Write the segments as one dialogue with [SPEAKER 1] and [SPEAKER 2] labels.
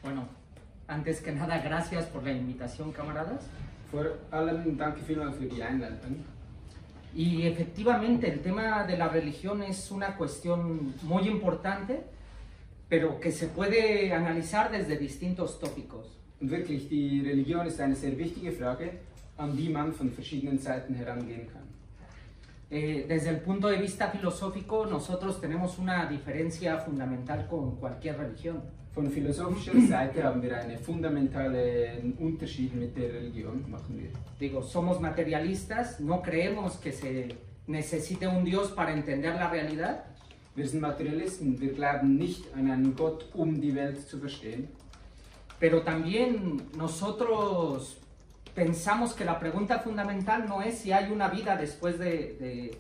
[SPEAKER 1] Bueno, antes que nada, gracias por la invitación, camaradas.
[SPEAKER 2] Vor allem danke vielmals für die Einladung.
[SPEAKER 1] Y efectivamente, el tema de la religión es una cuestión muy importante, pero que se puede analizar desde distintos tópicos.
[SPEAKER 2] Und wirklich, die Religion ist eine sehr wichtige Frage, an die man von verschiedenen Seiten herangehen kann.
[SPEAKER 1] Desde el punto de vista filosófico, nosotros tenemos una diferencia fundamental con cualquier religión.
[SPEAKER 2] Von philosophischer Seite haben wir einen fundamentalen Unterschied mit der Religion, machen wir.
[SPEAKER 1] Digo, somos materialistas, no creemos que se necesite un Dios para entender la realidad.
[SPEAKER 2] Wir sind Materialisten, wir glauben nicht an einen Gott, um die Welt zu verstehen.
[SPEAKER 1] Pero también nosotros pensamos que la pregunta fundamental no es si hay una vida después de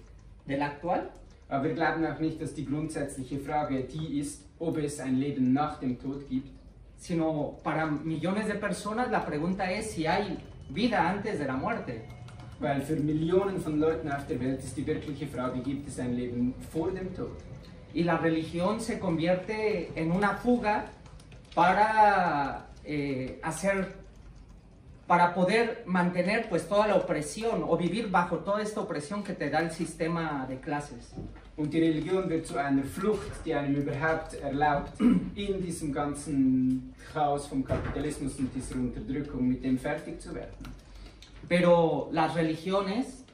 [SPEAKER 1] la actual.
[SPEAKER 2] Aber wir glauben auch nicht, dass die grundsätzliche Frage die ist, ob es ein Leben nach dem Tod gibt.
[SPEAKER 1] Sino para millones de personas la pregunta es si hay vida antes de la muerte.
[SPEAKER 2] Weil für Millionen von Leuten auf der Welt ist die wirkliche Frage, gibt es ein Leben vor dem Tod?
[SPEAKER 1] Y la religión se convierte en una fuga para para poder mantener pues toda la opresión o vivir bajo toda esta opresión que te da el sistema de clases.
[SPEAKER 2] Und die Religion wird zu einer Flucht, die einem überhaupt erlaubt, in diesem ganzen Chaos vom Kapitalismus und dieser Unterdrückung mit dem fertig zu werden.
[SPEAKER 1] Pero las religiones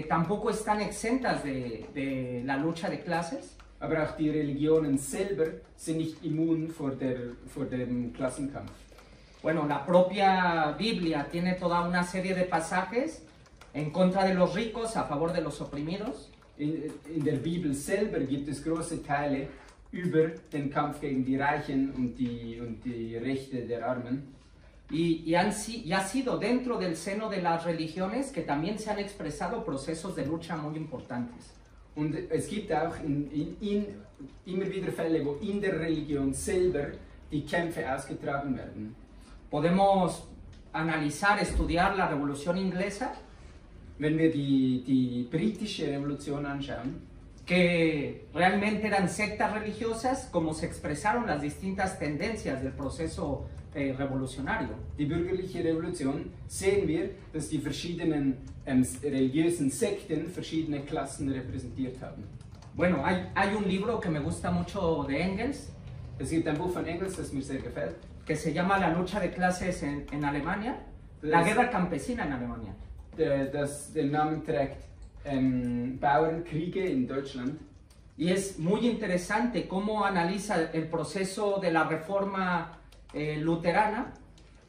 [SPEAKER 1] tampoco están exentas de la lucha de clases.
[SPEAKER 2] Aber auch die Religionen selber sind nicht immun vor dem Klassenkampf.
[SPEAKER 1] Bueno, la propia Biblia tiene toda una serie de pasajes en contra de los ricos, a favor de los oprimidos.
[SPEAKER 2] In der Bibel selber gibt es große Teile über den Kampf gegen die Reichen und die Rechte der Armen.
[SPEAKER 1] Y ha sido dentro del seno de las religiones que también se han expresado procesos de lucha muy importantes.
[SPEAKER 2] Und es gibt auch immer wieder Fälle, wo in der Religion selber die Kämpfe ausgetragen werden.
[SPEAKER 1] Podemos analizar, estudiar la Revolución Inglesa,
[SPEAKER 2] Wenn wir die britische Revolution anschauen,
[SPEAKER 1] que realmente eran sectas religiosas, como se expresaron las distintas tendencias del proceso revolucionario.
[SPEAKER 2] die bürgerliche Revolution, sehen wir, dass die verschiedenen religiösen Sekten verschiedene Klassen repräsentiert haben.
[SPEAKER 1] Bueno, hay un libro que me gusta mucho de Engels,
[SPEAKER 2] Es gibt ein Buch von Engels, das mir sehr gefällt.
[SPEAKER 1] que se llama La lucha de clases en Alemania, la guerra campesina en Alemania.
[SPEAKER 2] Das den Namen trägt Bauernkriege in Deutschland.
[SPEAKER 1] Y es muy interesante cómo analiza el proceso de la reforma luterana.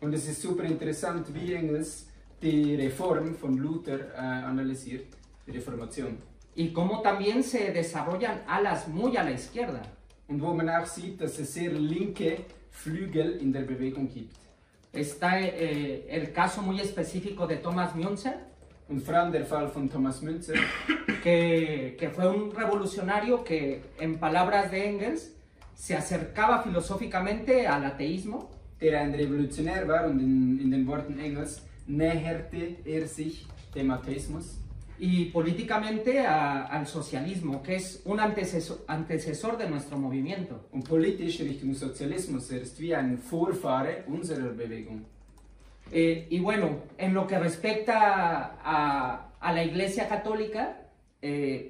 [SPEAKER 2] Und es ist super interessant, wie Engels die Reform von Luther analysiert, die Reformation.
[SPEAKER 1] Y cómo también se desarrollan alas muy a la izquierda.
[SPEAKER 2] Und wo man auch sieht, dass es sehr linke Flügel in der Bewegung gibt.
[SPEAKER 1] Está el caso muy específico de Thomas Müntzer,
[SPEAKER 2] Und vor allem der Fall von Thomas Müntzer,
[SPEAKER 1] que fue un revolucionario que, en palabras de Engels, se acercaba filosóficamente al ateísmo.
[SPEAKER 2] der ein Revolutionär war und in den Worten Engels näherte er sich dem Atheismus.
[SPEAKER 1] Y políticamente al socialismo, que es un antecesor de nuestro movimiento.
[SPEAKER 2] Und politisch Richtung Sozialismus, er ist wie ein Vorfahre unserer Bewegung.
[SPEAKER 1] Y bueno, en lo que respecta a la Iglesia Católica,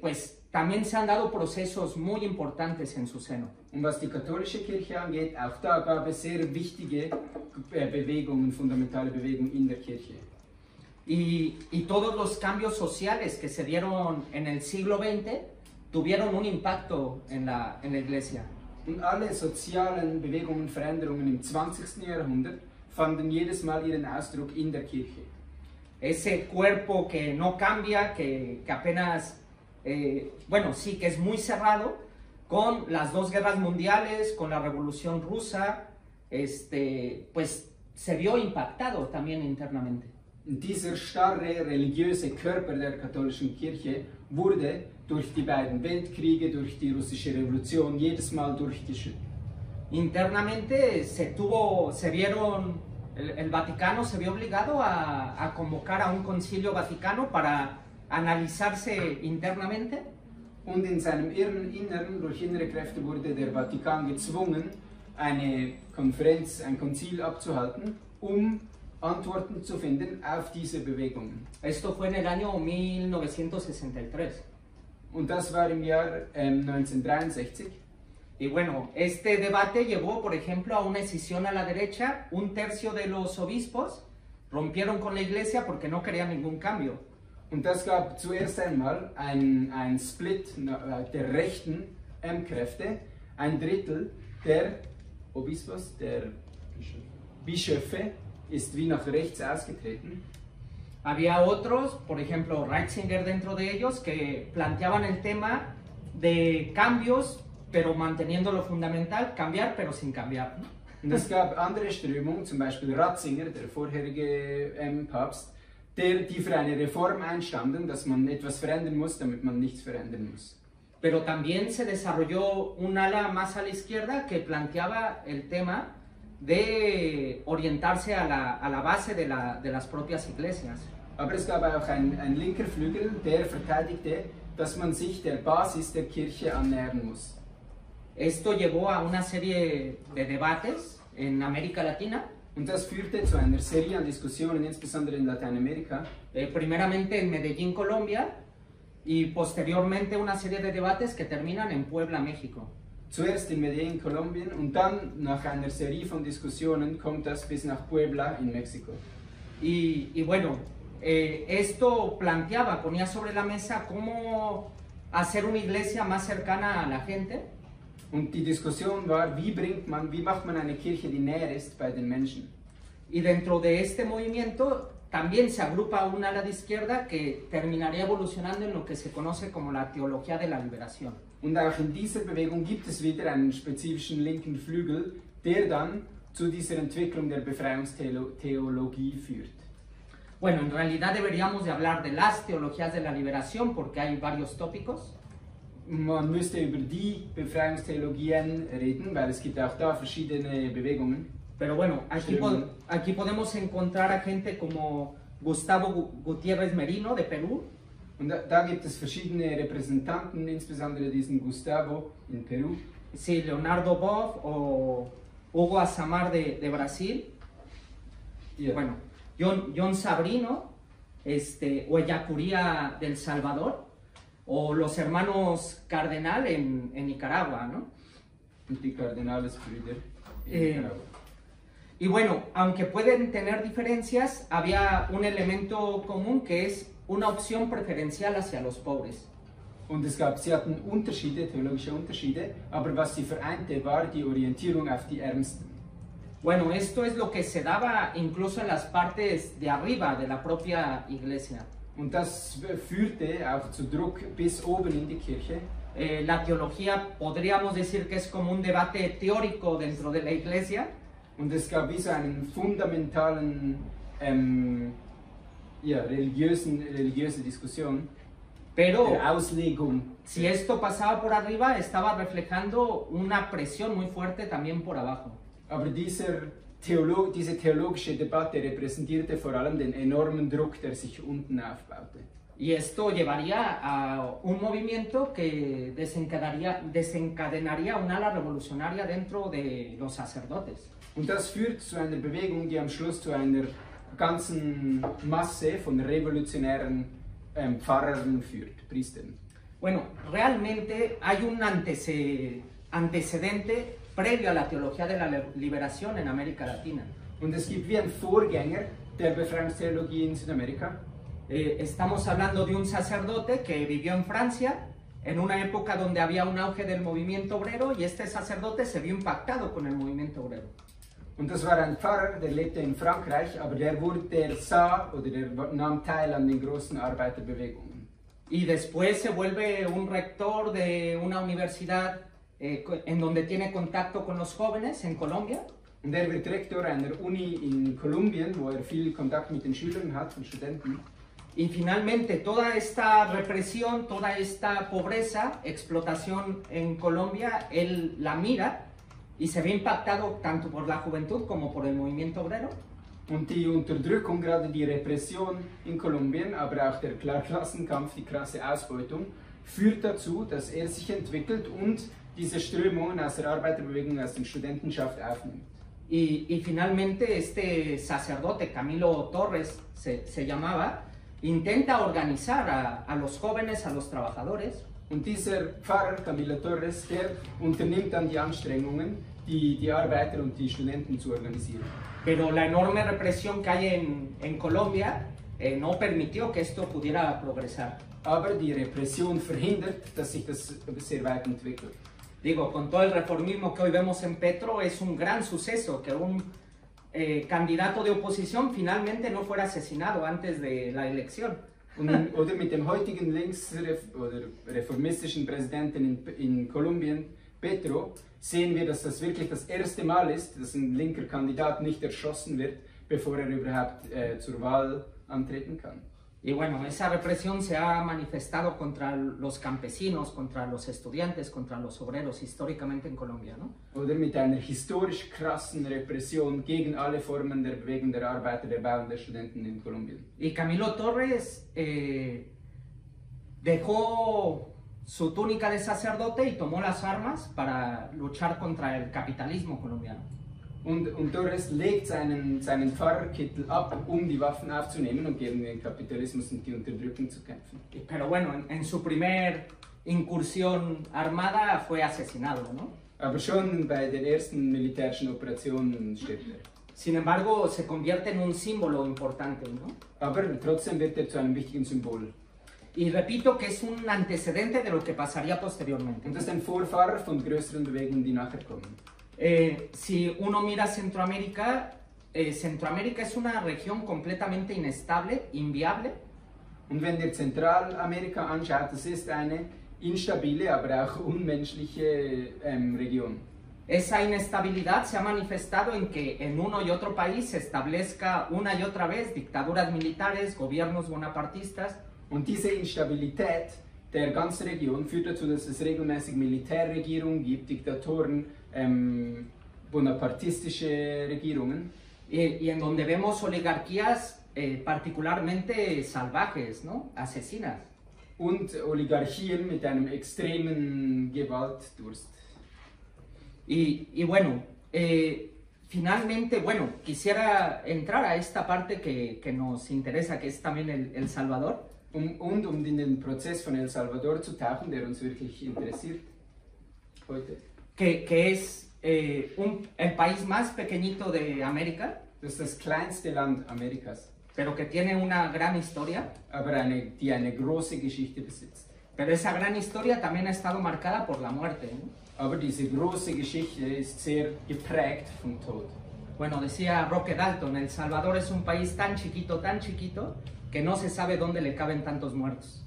[SPEAKER 1] pues también se han dado procesos muy importantes en su seno.
[SPEAKER 2] Und was die katholische Kirche angeht, auch da gab es sehr wichtige Bewegungen, fundamentale Bewegungen in der Kirche.
[SPEAKER 1] Y todos los cambios sociales que se dieron en el siglo XX tuvieron un impacto en la Iglesia.
[SPEAKER 2] Und alle sozialen Bewegungen, Veränderungen im 20. Jahrhundert fanden jedes Mal ihren Ausdruck in der Kirche.
[SPEAKER 1] Ese cuerpo que no cambia, que apenas, bueno, sí, que es muy cerrado, con las dos guerras mundiales, con la Revolución Rusa, pues se vio impactado también internamente.
[SPEAKER 2] Und dieser starre religiöse Körper der katholischen Kirche wurde durch die beiden Weltkriege, durch die russische Revolution jedes Mal durchgeschüttelt.
[SPEAKER 1] Internamente el Vaticano se vio obligado a convocar a un concilio vaticano para analizarse internamente.
[SPEAKER 2] Und in seinem Inneren, durch innere Kräfte, wurde der Vatikan gezwungen, eine Konferenz, ein Konzil abzuhalten, Antworten zu finden auf diese Bewegungen.
[SPEAKER 1] Esto fue en el año 1963.
[SPEAKER 2] Und das war im Jahr 1963.
[SPEAKER 1] Y bueno, este debate llevó, por ejemplo, a una escisión a la derecha. Un tercio de los obispos rompieron con la iglesia porque no querían ningún cambio.
[SPEAKER 2] Und das gab zuerst einmal ein Split der rechten Kräfte. Ein Drittel der Obispos, der Bischöfe, ist wie nach rechts ausgetreten.
[SPEAKER 1] Había otros, por ejemplo, Ratzinger dentro de ellos, que planteaban el tema de cambios, pero manteniendo lo fundamental, cambiar, pero sin cambiar, ¿no?
[SPEAKER 2] Und es gab andere Strömungen, zum Beispiel Ratzinger, der vorherige Papst, die für eine Reform einstanden, dass man etwas verändern muss, damit man nichts verändern muss.
[SPEAKER 1] Pero también se desarrolló un ala más a la izquierda que planteaba el tema de orientarse a la base de las propias iglesias.
[SPEAKER 2] Aber es gab auch ein linker Flügel, der verteidigte, dass man sich der Basis der Kirche annähern muss.
[SPEAKER 1] Esto llevó a una serie de debates en América Latina.
[SPEAKER 2] Und das führte zu einer Serie an Diskussionen, insbesondere in Lateinamerika.
[SPEAKER 1] Primeramente en Medellín, Colombia, y posteriormente una serie de debates que terminan en Puebla, México.
[SPEAKER 2] Zuerst in Medellín, Kolumbien, und dann nach einer Serie von Diskussionen kommt das bis nach Puebla in Mexiko.
[SPEAKER 1] Y bueno, esto planteaba, ponía sobre la mesa cómo hacer una iglesia más cercana a la gente.
[SPEAKER 2] Und die Diskussion war, wie macht man eine Kirche, die näher ist bei den Menschen?
[SPEAKER 1] Y dentro de este movimiento también se agrupa un ala de izquierda que terminaría evolucionando en lo que se conoce como la teología de la liberación.
[SPEAKER 2] Und auch in dieser Bewegung gibt es wieder einen spezifischen linken Flügel, der dann zu dieser Entwicklung der Befreiungstheologie führt.
[SPEAKER 1] Bueno, en realidad deberíamos de hablar de las teologías de la liberación porque hay varios tópicos.
[SPEAKER 2] Man müsste über die Befreiungstheologien reden, weil es gibt auch da verschiedene Bewegungen.
[SPEAKER 1] Pero bueno, aquí podemos encontrar a gente como Gustavo Gutiérrez Merino de Perú.
[SPEAKER 2] Und da gibt es verschiedene Repräsentanten, insbesondere diesen Gustavo in Perú.
[SPEAKER 1] Sí, Leonardo Boff o Hugo Azamar de Brasil.
[SPEAKER 2] Yeah.
[SPEAKER 1] Bueno, John Sabrino, o Ellacuría del Salvador, o los hermanos Cardenal en Nicaragua, ¿no?
[SPEAKER 2] Und die Cardenales-Brüder in Nicaragua.
[SPEAKER 1] Y bueno, aunque pueden tener diferencias, había un elemento común que es una opción preferencial hacia los pobres.
[SPEAKER 2] Und sie hatten Unterschiede, theologische Unterschiede, aber was sie vereinte, war die Orientierung auf die Ärmsten.
[SPEAKER 1] Bueno, esto es lo que se daba incluso en las partes de arriba de la propia iglesia.
[SPEAKER 2] Und das führte auch zu Druck bis oben in die Kirche.
[SPEAKER 1] La teología podríamos decir que es como un debate teórico dentro de la iglesia.
[SPEAKER 2] Und es gab wie so einen fundamentalen religiöse Diskussion,
[SPEAKER 1] Pero
[SPEAKER 2] der Auslegung.
[SPEAKER 1] si esto pasaba por arriba, estaba reflejando una presión muy fuerte también por abajo.
[SPEAKER 2] Aber diese theologische Debatte repräsentierte vor allem den enormen Druck, der sich unten aufbaute.
[SPEAKER 1] Y esto llevaría a un movimiento que desencadenaría un ala revolucionaria dentro de los sacerdotes.
[SPEAKER 2] Und das führt zu einer Bewegung, die am Schluss zu einer ganzen Masse von revolutionären Pfarrern führt, Priestern.
[SPEAKER 1] Bueno, realmente hay un antecedente previo a la teología de la liberación en América Latina.
[SPEAKER 2] Und es gibt wie einen Vorgänger der Befreiungstheologie in Südamerika.
[SPEAKER 1] Estamos hablando de un sacerdote que vivió en Francia en una época donde había un auge del movimiento obrero y este sacerdote se vio impactado con el movimiento obrero.
[SPEAKER 2] Und das war ein Pfarrer, der lebte in Frankreich, aber der nahm teil an den großen Arbeiterbewegungen.
[SPEAKER 1] Y después se vuelve un rector de una universidad en donde tiene contacto con los jóvenes en Colombia.
[SPEAKER 2] Und er wird Rektor einer Uni in Kolumbien, wo viel Kontakt mit den Schülern hat, den Studenten.
[SPEAKER 1] Y finalmente toda esta represión, toda esta pobreza, explotación en Colombia, él la mira y se ve impactado tanto por la juventud como por el movimiento obrero.
[SPEAKER 2] Und die Unterdrückung, gerade die Repression in Kolumbien, aber auch der Klassenkampf, die krasse Ausbeutung, führt dazu, dass er sich entwickelt und diese Strömungen aus der Arbeiterbewegung, aus der Studentenschaft aufnimmt.
[SPEAKER 1] Y finalmente este sacerdote, Camilo Torres se llamaba, intenta organizar a los jóvenes, a los trabajadores.
[SPEAKER 2] Und dieser Pfarrer, Camilo Torres, der unternimmt dann die Anstrengungen, die Arbeiter und die Studenten zu organisieren.
[SPEAKER 1] Pero la enorme represión que hay en Colombia no permitió que esto pudiera progresar.
[SPEAKER 2] Aber die Repression verhindert, dass sich das sehr weit entwickelt.
[SPEAKER 1] Digo, con todo el reformismo que hoy vemos en Petro, es un gran suceso que un candidato de oposición finalmente no fuera asesinado antes de la elección.
[SPEAKER 2] Oder mit dem heutigen oder reformistischen Präsidenten in Kolumbien, Petro, sehen wir, dass das wirklich das erste Mal ist, dass ein linker Kandidat nicht erschossen wird, bevor er überhaupt zur Wahl antreten kann.
[SPEAKER 1] Y bueno, esa represión se ha manifestado contra los campesinos, contra los estudiantes, contra los obreros históricamente en Colombia, ¿no?
[SPEAKER 2] Oder mit einer historisch krassen Repression gegen alle Formen der Bewegung der Arbeiter, der Bauern, der Studenten in Kolumbien.
[SPEAKER 1] Y Camilo Torres dejó su túnica de sacerdote y tomó las armas para luchar contra el capitalismo colombiano.
[SPEAKER 2] Und Torres legt seinen Pfarrerkittel ab, die Waffen aufzunehmen und gegen den Kapitalismus und die Unterdrückung zu kämpfen.
[SPEAKER 1] Pero bueno, en su primer incursión armada fue asesinado, ¿no?
[SPEAKER 2] Aber schon bei der ersten militärischen Operation stirbt er.
[SPEAKER 1] Sin embargo, se convierte en un símbolo importante, ¿no?
[SPEAKER 2] Aber trotzdem wird er zu einem wichtigen Symbol.
[SPEAKER 1] Y repito que es un antecedente de lo que pasaría posteriormente.
[SPEAKER 2] Und das ist ein Vorfahrer von größeren Bewegungen, die nachher kommen.
[SPEAKER 1] Si uno mira Centroamérica, Centroamérica es una región completamente inestable, inviable.
[SPEAKER 2] Und wenn ihr Zentralamerika anschaut, das ist eine instabile, aber auch unmenschliche Region.
[SPEAKER 1] Esa inestabilidad se ha manifestado en que en uno y otro país se establezca una y otra vez dictaduras militares, gobiernos bonapartistas.
[SPEAKER 2] Und diese Instabilität der ganzen Region führt dazu, dass es regelmäßig Militärregierungen gibt, Diktatoren, bonapartistische Regierungen.
[SPEAKER 1] Y en donde vemos oligarquías particularmente salvajes, ¿no? Asesinas.
[SPEAKER 2] Und Oligarchien mit einem extremen Gewaltdurst.
[SPEAKER 1] Y bueno, finalmente, bueno, quisiera entrar a esta parte que nos interesa, que es también El Salvador.
[SPEAKER 2] Um in den Prozess von El Salvador zu tauchen, der uns wirklich interessiert heute.
[SPEAKER 1] Que es el país más pequeñito de América.
[SPEAKER 2] Das ist das kleinste Land Amerikas.
[SPEAKER 1] Pero que tiene una gran historia.
[SPEAKER 2] Aber die eine große Geschichte besitzt.
[SPEAKER 1] Pero esa gran historia también ha estado marcada por la muerte, ¿no?
[SPEAKER 2] Aber diese große Geschichte ist sehr geprägt vom Tod.
[SPEAKER 1] Bueno, decía Roque Dalton, El Salvador es un país tan chiquito, que no se sabe dónde le caben tantos muertos.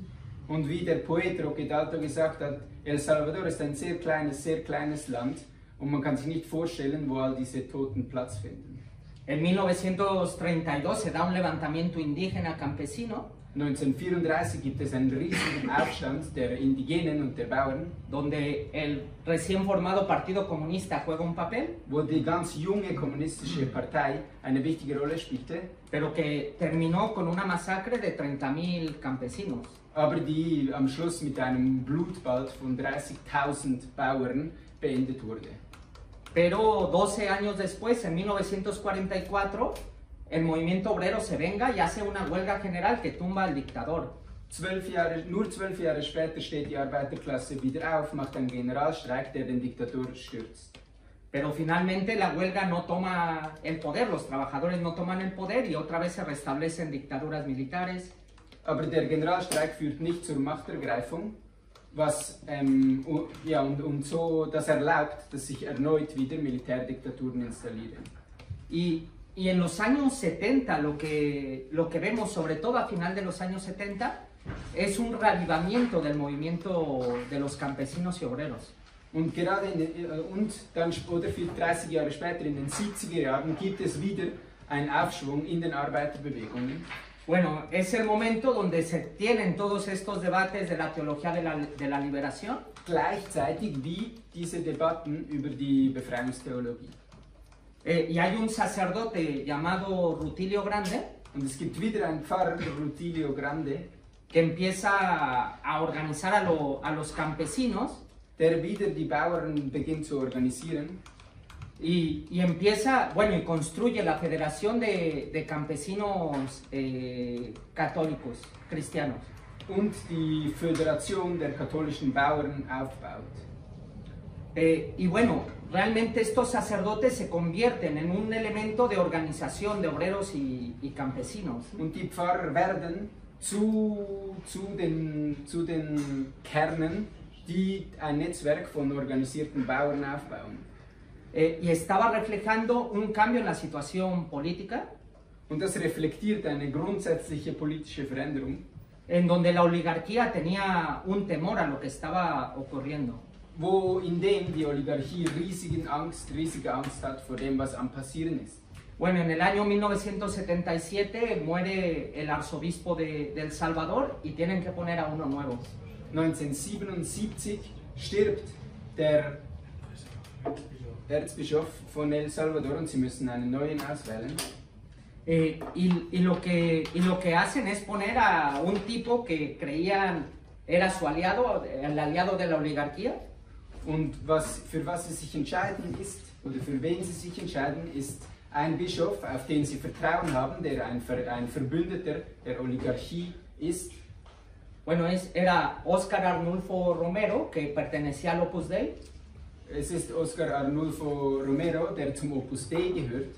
[SPEAKER 2] Und wie der Poet Roque Dalton gesagt hat, El Salvador ist ein sehr kleines Land und man kann sich nicht vorstellen, wo all diese Toten Platz finden.
[SPEAKER 1] En 1932 se da un levantamiento indígena campesino.
[SPEAKER 2] 1934 gibt es einen riesigen Aufstand der Indigenen und der Bauern,
[SPEAKER 1] donde el recién formado Partido Comunista juega un papel,
[SPEAKER 2] wo die ganz junge kommunistische Partei eine wichtige Rolle spielte,
[SPEAKER 1] pero que terminó con una masacre de 30.000 campesinos.
[SPEAKER 2] Aber die am Schluss mit einem Blutbad von 30.000 Bauern beendet wurde.
[SPEAKER 1] Pero 12 años después, en 1944, el movimiento obrero se venga y hace una huelga general que tumba al dictador.
[SPEAKER 2] Nur 12 Jahre später steht die Arbeiterklasse wieder auf, macht einen Generalstreik, der den Diktator stürzt.
[SPEAKER 1] Pero finalmente la huelga no toma el poder, los trabajadores no toman el poder y otra vez se restablecen dictaduras militares.
[SPEAKER 2] Aber der Generalstreik führt nicht zur Machtergreifung, was und so das erlaubt, dass sich erneut wieder Militärdiktaturen installieren.
[SPEAKER 1] Y en los años 70 lo que vemos, sobre todo a final de los años 70, es un reavivamiento del movimiento de los campesinos y obreros.
[SPEAKER 2] Und dann 30 Jahre später, in den 70er Jahren, gibt es wieder einen Aufschwung in den Arbeiterbewegungen.
[SPEAKER 1] Bueno, es el momento donde se tienen todos estos debates de la teología de la liberación.
[SPEAKER 2] Gleichzeitig wie diese Debatten über die Befreiungstheologie.
[SPEAKER 1] Y hay un sacerdote llamado Rutilio Grande.
[SPEAKER 2] Und es gibt wieder einen Pfarrer, Rutilio Grande,
[SPEAKER 1] que empieza a organizar a los campesinos
[SPEAKER 2] der wieder die Bauern beginnt zu organisieren.
[SPEAKER 1] Y empieza, bueno, y construye la Federación de Campesinos Católicos, Cristianos.
[SPEAKER 2] Und die Föderation der katholischen Bauern aufbaut.
[SPEAKER 1] Y bueno, realmente estos sacerdotes se convierten en un elemento de organización de obreros y campesinos.
[SPEAKER 2] Und die Pfarrer werden zu den Kernen, die ein Netzwerk von organisierten Bauern aufbauen.
[SPEAKER 1] Y estaba reflejando un cambio en la situación política,
[SPEAKER 2] Und das reflektiert eine grundsätzliche politische Veränderung,
[SPEAKER 1] en donde la oligarquía tenía un temor a lo que estaba ocurriendo.
[SPEAKER 2] in dem die Oligarchie riesige Angst hat vor dem, was am passieren ist.
[SPEAKER 1] Bueno, en el año 1977 muere el arzobispo de El Salvador y tienen que poner a uno nuevo.
[SPEAKER 2] 1977 stirbt der Erzbischof von El Salvador und sie müssen einen neuen auswählen.
[SPEAKER 1] Y lo que hacen es poner a un tipo que creían era su aliado, el aliado de la oligarquía.
[SPEAKER 2] Und für was sie sich entscheiden ist, oder für wen sie sich entscheiden, ist ein Bischof, auf den sie Vertrauen haben, der ein Verbündeter der Oligarchie ist.
[SPEAKER 1] Bueno, era Óscar Arnulfo Romero, que pertenecía al Opus Dei.
[SPEAKER 2] Es ist Óscar Arnulfo Romero, der zum Opus Dei gehört.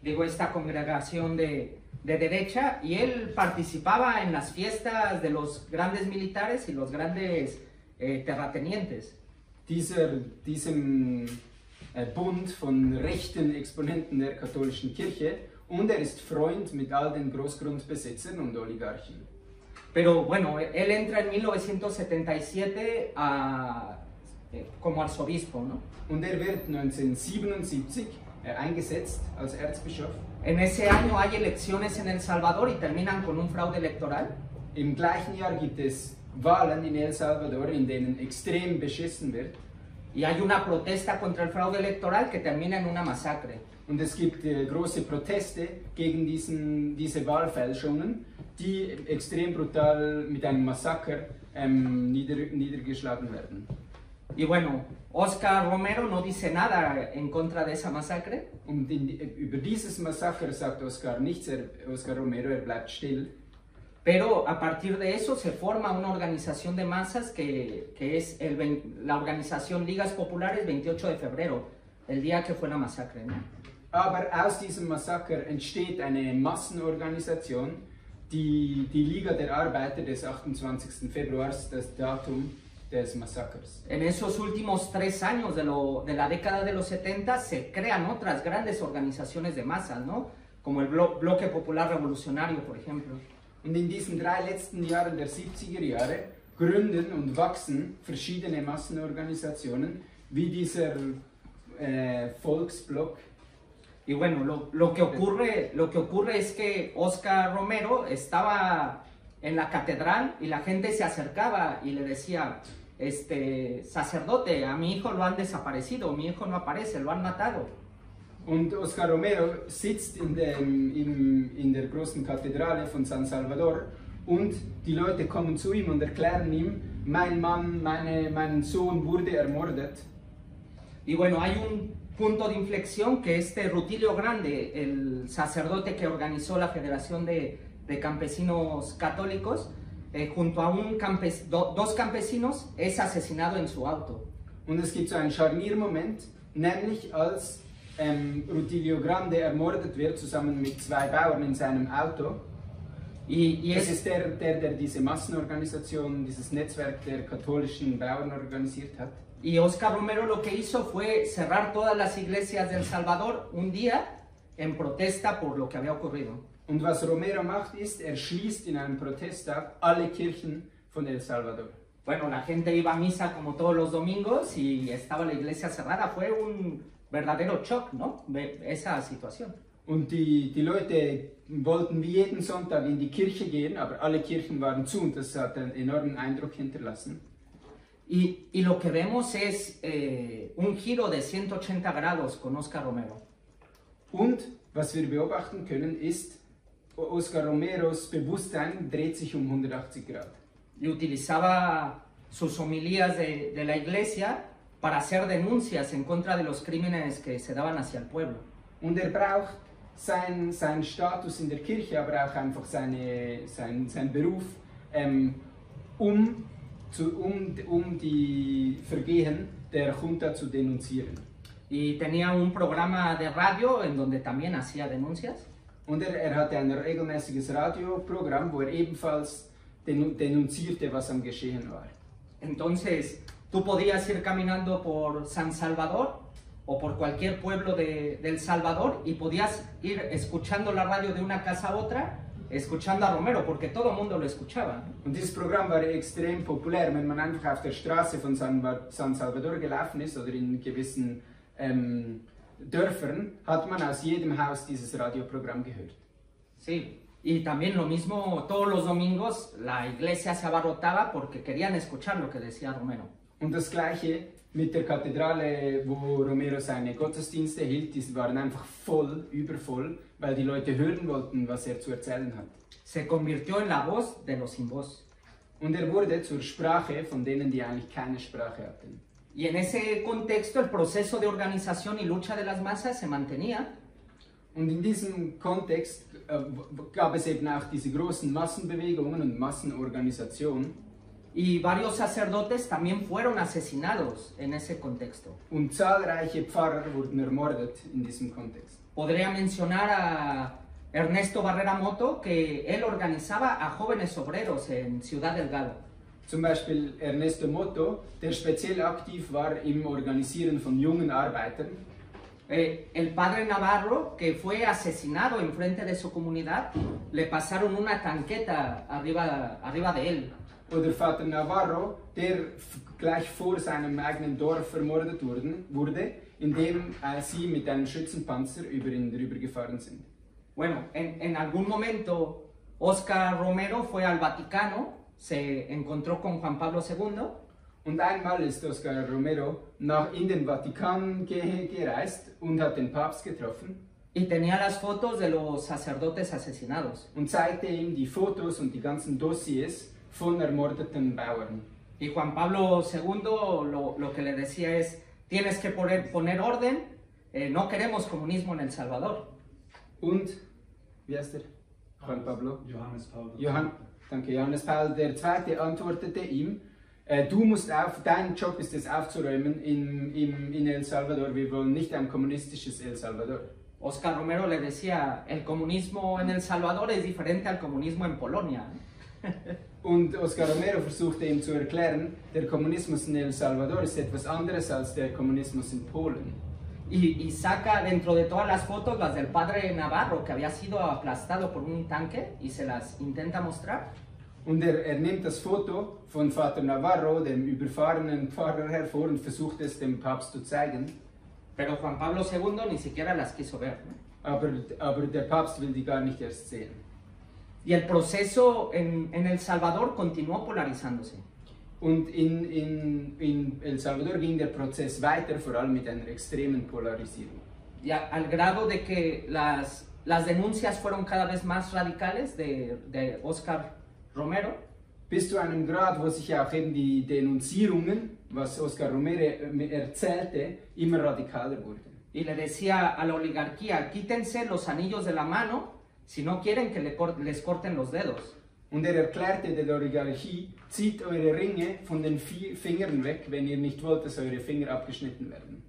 [SPEAKER 1] Digo, esta congregación de derecha, y él participaba en las fiestas de los grandes militares y los grandes terratenientes.
[SPEAKER 2] Diesem Bund von rechten Exponenten der katholischen Kirche, und er ist Freund mit all den Großgrundbesitzern und Oligarchen.
[SPEAKER 1] Pero bueno, él entra en 1977 como arzobispo, ¿no?
[SPEAKER 2] Und er wird 1977 eingesetzt als Erzbischof.
[SPEAKER 1] En ese año hay elecciones en El Salvador y terminan con un fraude electoral.
[SPEAKER 2] Im gleichen Jahr gibt es Wahlen in El Salvador, in denen extrem beschissen wird.
[SPEAKER 1] Y hay una protesta contra el fraude electoral que termina en una masacre.
[SPEAKER 2] Und es gibt große Proteste gegen diese Wahlfälschungen, die extrem brutal mit einem Massaker niedergeschlagen werden.
[SPEAKER 1] Y bueno, Óscar Romero no dice nada en contra de esa masacre.
[SPEAKER 2] Und über dieses Massaker sagt Óscar nichts, Óscar Romero, bleibt still.
[SPEAKER 1] Pero a partir de eso se forma una organización de masas que es la organización Ligas Populares 28 de febrero, el día que fue la masacre, ¿no?
[SPEAKER 2] Aber aus diesem Massaker entsteht eine Massenorganisation, die Liga der Arbeiter des 28. Februars, das Datum des Massakers.
[SPEAKER 1] En esos últimos 3 años de la década de los 70 se crean otras grandes organizaciones de masas, ¿no? Como el Bloque Popular Revolucionario, por ejemplo.
[SPEAKER 2] Und in diesen 3 letzten Jahren der 70er Jahre gründen und wachsen verschiedene Massenorganisationen, wie dieser Volksblock.
[SPEAKER 1] Y bueno, lo que ocurre es que Óscar Romero estaba en la catedral y la gente se acercaba y le decía, sacerdote, a mi hijo lo han desaparecido, mi hijo no aparece, lo han matado.
[SPEAKER 2] Und Óscar Romero sitzt in der großen Kathedrale von San Salvador und die Leute kommen zu ihm und erklären ihm, mein Sohn wurde ermordet.
[SPEAKER 1] Y bueno, hay un punto de inflexión que Rutilio Grande, el sacerdote que organizó la Federación de Campesinos Católicos, junto a dos campesinos, es asesinado en su auto.
[SPEAKER 2] Und es gibt so einen Scharniermoment, nämlich als Rutilio Grande ermordet wird, zusammen mit 2 Bauern in seinem Auto. Das ist der diese Massenorganisation, dieses Netzwerk der katholischen Bauern organisiert hat.
[SPEAKER 1] Y Óscar Romero lo que hizo fue cerrar todas las iglesias de El Salvador un día en protesta por lo que había ocurrido.
[SPEAKER 2] Und was Romero macht ist, schließt in einem Protesttag alle Kirchen von El Salvador.
[SPEAKER 1] Bueno, la gente iba a misa como todos los domingos y estaba la iglesia cerrada. Fue un verdadero shock, ¿no? Esa situación.
[SPEAKER 2] Und die Leute wollten wie jeden Sonntag in die Kirche gehen, aber alle Kirchen waren zu und das hat einen enormen Eindruck hinterlassen.
[SPEAKER 1] Y lo que vemos es un giro de 180 grados con Óscar Romero.
[SPEAKER 2] Und was wir beobachten können ist, Óscar Romeros Bewusstsein dreht sich 180 Grad.
[SPEAKER 1] Y utilizaba sus homilías de la iglesia para hacer denuncias en contra de los crímenes que se daban hacia el pueblo.
[SPEAKER 2] Und braucht seinen Status in der Kirche, aber auch einfach seinen Beruf, um die Vergehen der Junta zu denunzieren.
[SPEAKER 1] Y tenía un programa de radio en donde también hacía denuncias.
[SPEAKER 2] Und hatte ein regelmäßiges Radioprogramm, wo ebenfalls denunzierte, was am Geschehen war.
[SPEAKER 1] Entonces, tú podías ir caminando por San Salvador o por cualquier pueblo de El Salvador y podías ir escuchando la radio de una casa a otra, escuchando a Romero, porque todo el mundo lo escuchaba.
[SPEAKER 2] Und dieses Programm war extrem populär, wenn man einfach auf der Straße von San Salvador gelaufen ist oder in gewissen Dörfern, hat man aus jedem Haus dieses Radioprogramm gehört.
[SPEAKER 1] Sí, y también lo mismo todos los domingos, la iglesia se abarrotaba porque querían escuchar lo que decía Romero.
[SPEAKER 2] Und das Gleiche mit der Kathedrale, wo Romero seine Gottesdienste hielt, die waren einfach voll, übervoll, weil die Leute hören wollten, was zu erzählen hat.
[SPEAKER 1] Se convirtió en la voz de los sin voz.
[SPEAKER 2] Und wurde zur Sprache von denen, die eigentlich keine Sprache hatten.
[SPEAKER 1] Y en ese contexto el proceso de organización y lucha de las masas se mantenía.
[SPEAKER 2] Und in diesem Kontext gab es eben auch diese großen Massenbewegungen und Massenorganisationen.
[SPEAKER 1] Y varios sacerdotes también fueron asesinados en ese contexto.
[SPEAKER 2] Und zahlreiche Pfarrer wurden ermordet in diesem Kontext.
[SPEAKER 1] Podría mencionar a Ernesto Barrera Moto, que él organizaba a jóvenes obreros en Ciudad Delgado.
[SPEAKER 2] Zum Beispiel Ernesto Moto, der speziell aktiv war im Organisieren von jungen Arbeitern.
[SPEAKER 1] El padre Navarro, que fue asesinado enfrente de su comunidad, le pasaron una tanqueta arriba de él.
[SPEAKER 2] Oder Vater Navarro, der gleich vor seinem eigenen Dorf ermordet wurde, indem sie mit einem Schützenpanzer über ihn drüber gefahren sind.
[SPEAKER 1] Bueno, en algún momento Oscar Romero fue al Vaticano, se encontró con Juan Pablo II.
[SPEAKER 2] Und einmal ist Oscar Romero in den Vatikan gereist und hat den Papst getroffen.
[SPEAKER 1] Y tenía las fotos de los sacerdotes asesinados.
[SPEAKER 2] Und zeigte ihm die Fotos und die ganzen Dossiers von ermordeten Bauern.
[SPEAKER 1] Y Juan Pablo II lo que le decía es, tienes que poner orden, no queremos comunismo en El Salvador.
[SPEAKER 2] Und, wie heißt er? Juan Pablo? Johannes Paul. Johannes Paul II. Antwortete ihm, dein Job ist es aufzuräumen in El Salvador, wir wollen nicht ein kommunistisches El Salvador.
[SPEAKER 1] Oscar Romero le decía, el comunismo en El Salvador es diferente al comunismo en Polonia.
[SPEAKER 2] Und Oscar Romero versuchte ihm zu erklären, der Kommunismus in El Salvador ist etwas anderes als der Kommunismus in Polen.
[SPEAKER 1] Y saca dentro de todas las fotos las del padre Navarro, que había sido aplastado por un tanque, y se las intenta mostrar.
[SPEAKER 2] Und nimmt das Foto von Vater Navarro, dem überfahrenen Pfarrer, hervor und versucht es dem Papst zu zeigen.
[SPEAKER 1] Pero Juan Pablo II ni siquiera las quiso ver, ¿no?
[SPEAKER 2] Aber der Papst will die gar nicht erst sehen.
[SPEAKER 1] Y el proceso en El Salvador continuó polarizándose.
[SPEAKER 2] Und in El Salvador ging der Prozess weiter, vor allem mit einer extremen Polarisierung.
[SPEAKER 1] Y al grado de que las denuncias fueron cada vez más radicales de Oscar Romero.
[SPEAKER 2] Bis zu einem Grad, wo sich auch eben die Denunzierungen, was Oscar Romero erzählte, immer radikaler wurden.
[SPEAKER 1] Y le decía a la oligarquía, quítense los anillos de la mano si no quieren que les corten los dedos.
[SPEAKER 2] Und erklärte der Oligarchie, zieht eure Ringe von den Fingern weg, wenn ihr nicht wollt, dass eure Finger abgeschnitten werden.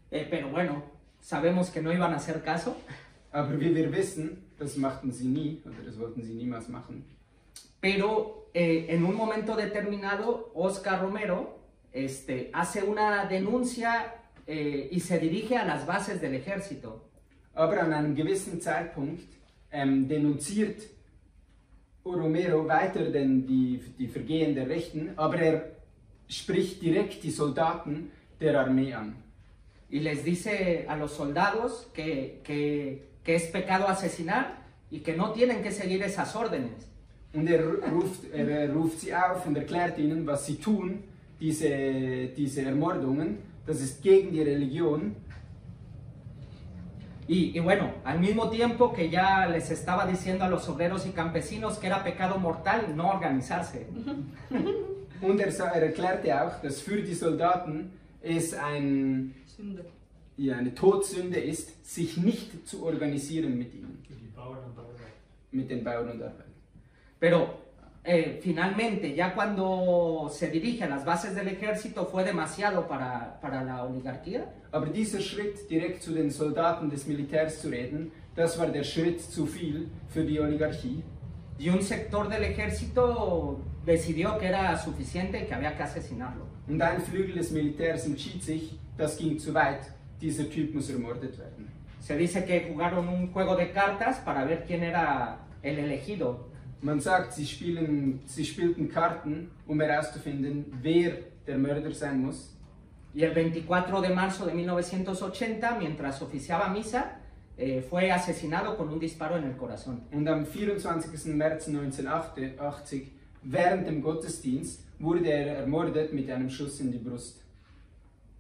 [SPEAKER 1] Pero bueno, sabemos que no iban a hacer caso.
[SPEAKER 2] Aber wie wir wissen, das machten sie nie, oder das wollten sie niemals machen.
[SPEAKER 1] Pero en un momento determinado, Oscar Romero hace una denuncia y se dirige a las bases del ejército.
[SPEAKER 2] Aber an einem gewissen Zeitpunkt denunziert Romero weiter die Vergehen der Rechten, aber spricht direkt die Soldaten der Armee an.
[SPEAKER 1] Y les dice a los soldados que es pecado asesinar y que no tienen que seguir esas órdenes.
[SPEAKER 2] Und ruft sie auf und erklärt ihnen, was sie tun, diese Ermordungen, das ist gegen die Religion.
[SPEAKER 1] Y bueno, al mismo tiempo que ya les estaba diciendo a los obreros y campesinos que era pecado mortal no organizarse.
[SPEAKER 2] Und er erklärte auch, dass für die Soldaten es eine Todsünde ist, sich nicht zu organisieren mit ihnen. Mit den Bauern und Arbeitern.
[SPEAKER 1] Pero finalmente, ya cuando se dirige a las bases del ejército, fue demasiado para la oligarquía.
[SPEAKER 2] Aber dieser Schritt, direkt zu den Soldaten des Militärs zu reden, das war der Schritt zu viel für die Oligarchie.
[SPEAKER 1] Y un sector del ejército decidió que era suficiente y que había que asesinarlo.
[SPEAKER 2] Und ein Flügel des Militärs entschied sich, das ging zu weit, dieser Typ muss ermordet werden.
[SPEAKER 1] Se dice que jugaron un juego de cartas para ver quién era el elegido.
[SPEAKER 2] Man sagt, sie spielten Karten, um herauszufinden, wer der Mörder sein muss.
[SPEAKER 1] Y el 24 de marzo de 1980, mientras oficiaba misa, fue asesinado con un disparo en el corazón.
[SPEAKER 2] Und am 24. März 1980, während dem Gottesdienst, wurde er ermordet mit einem Schuss in die Brust.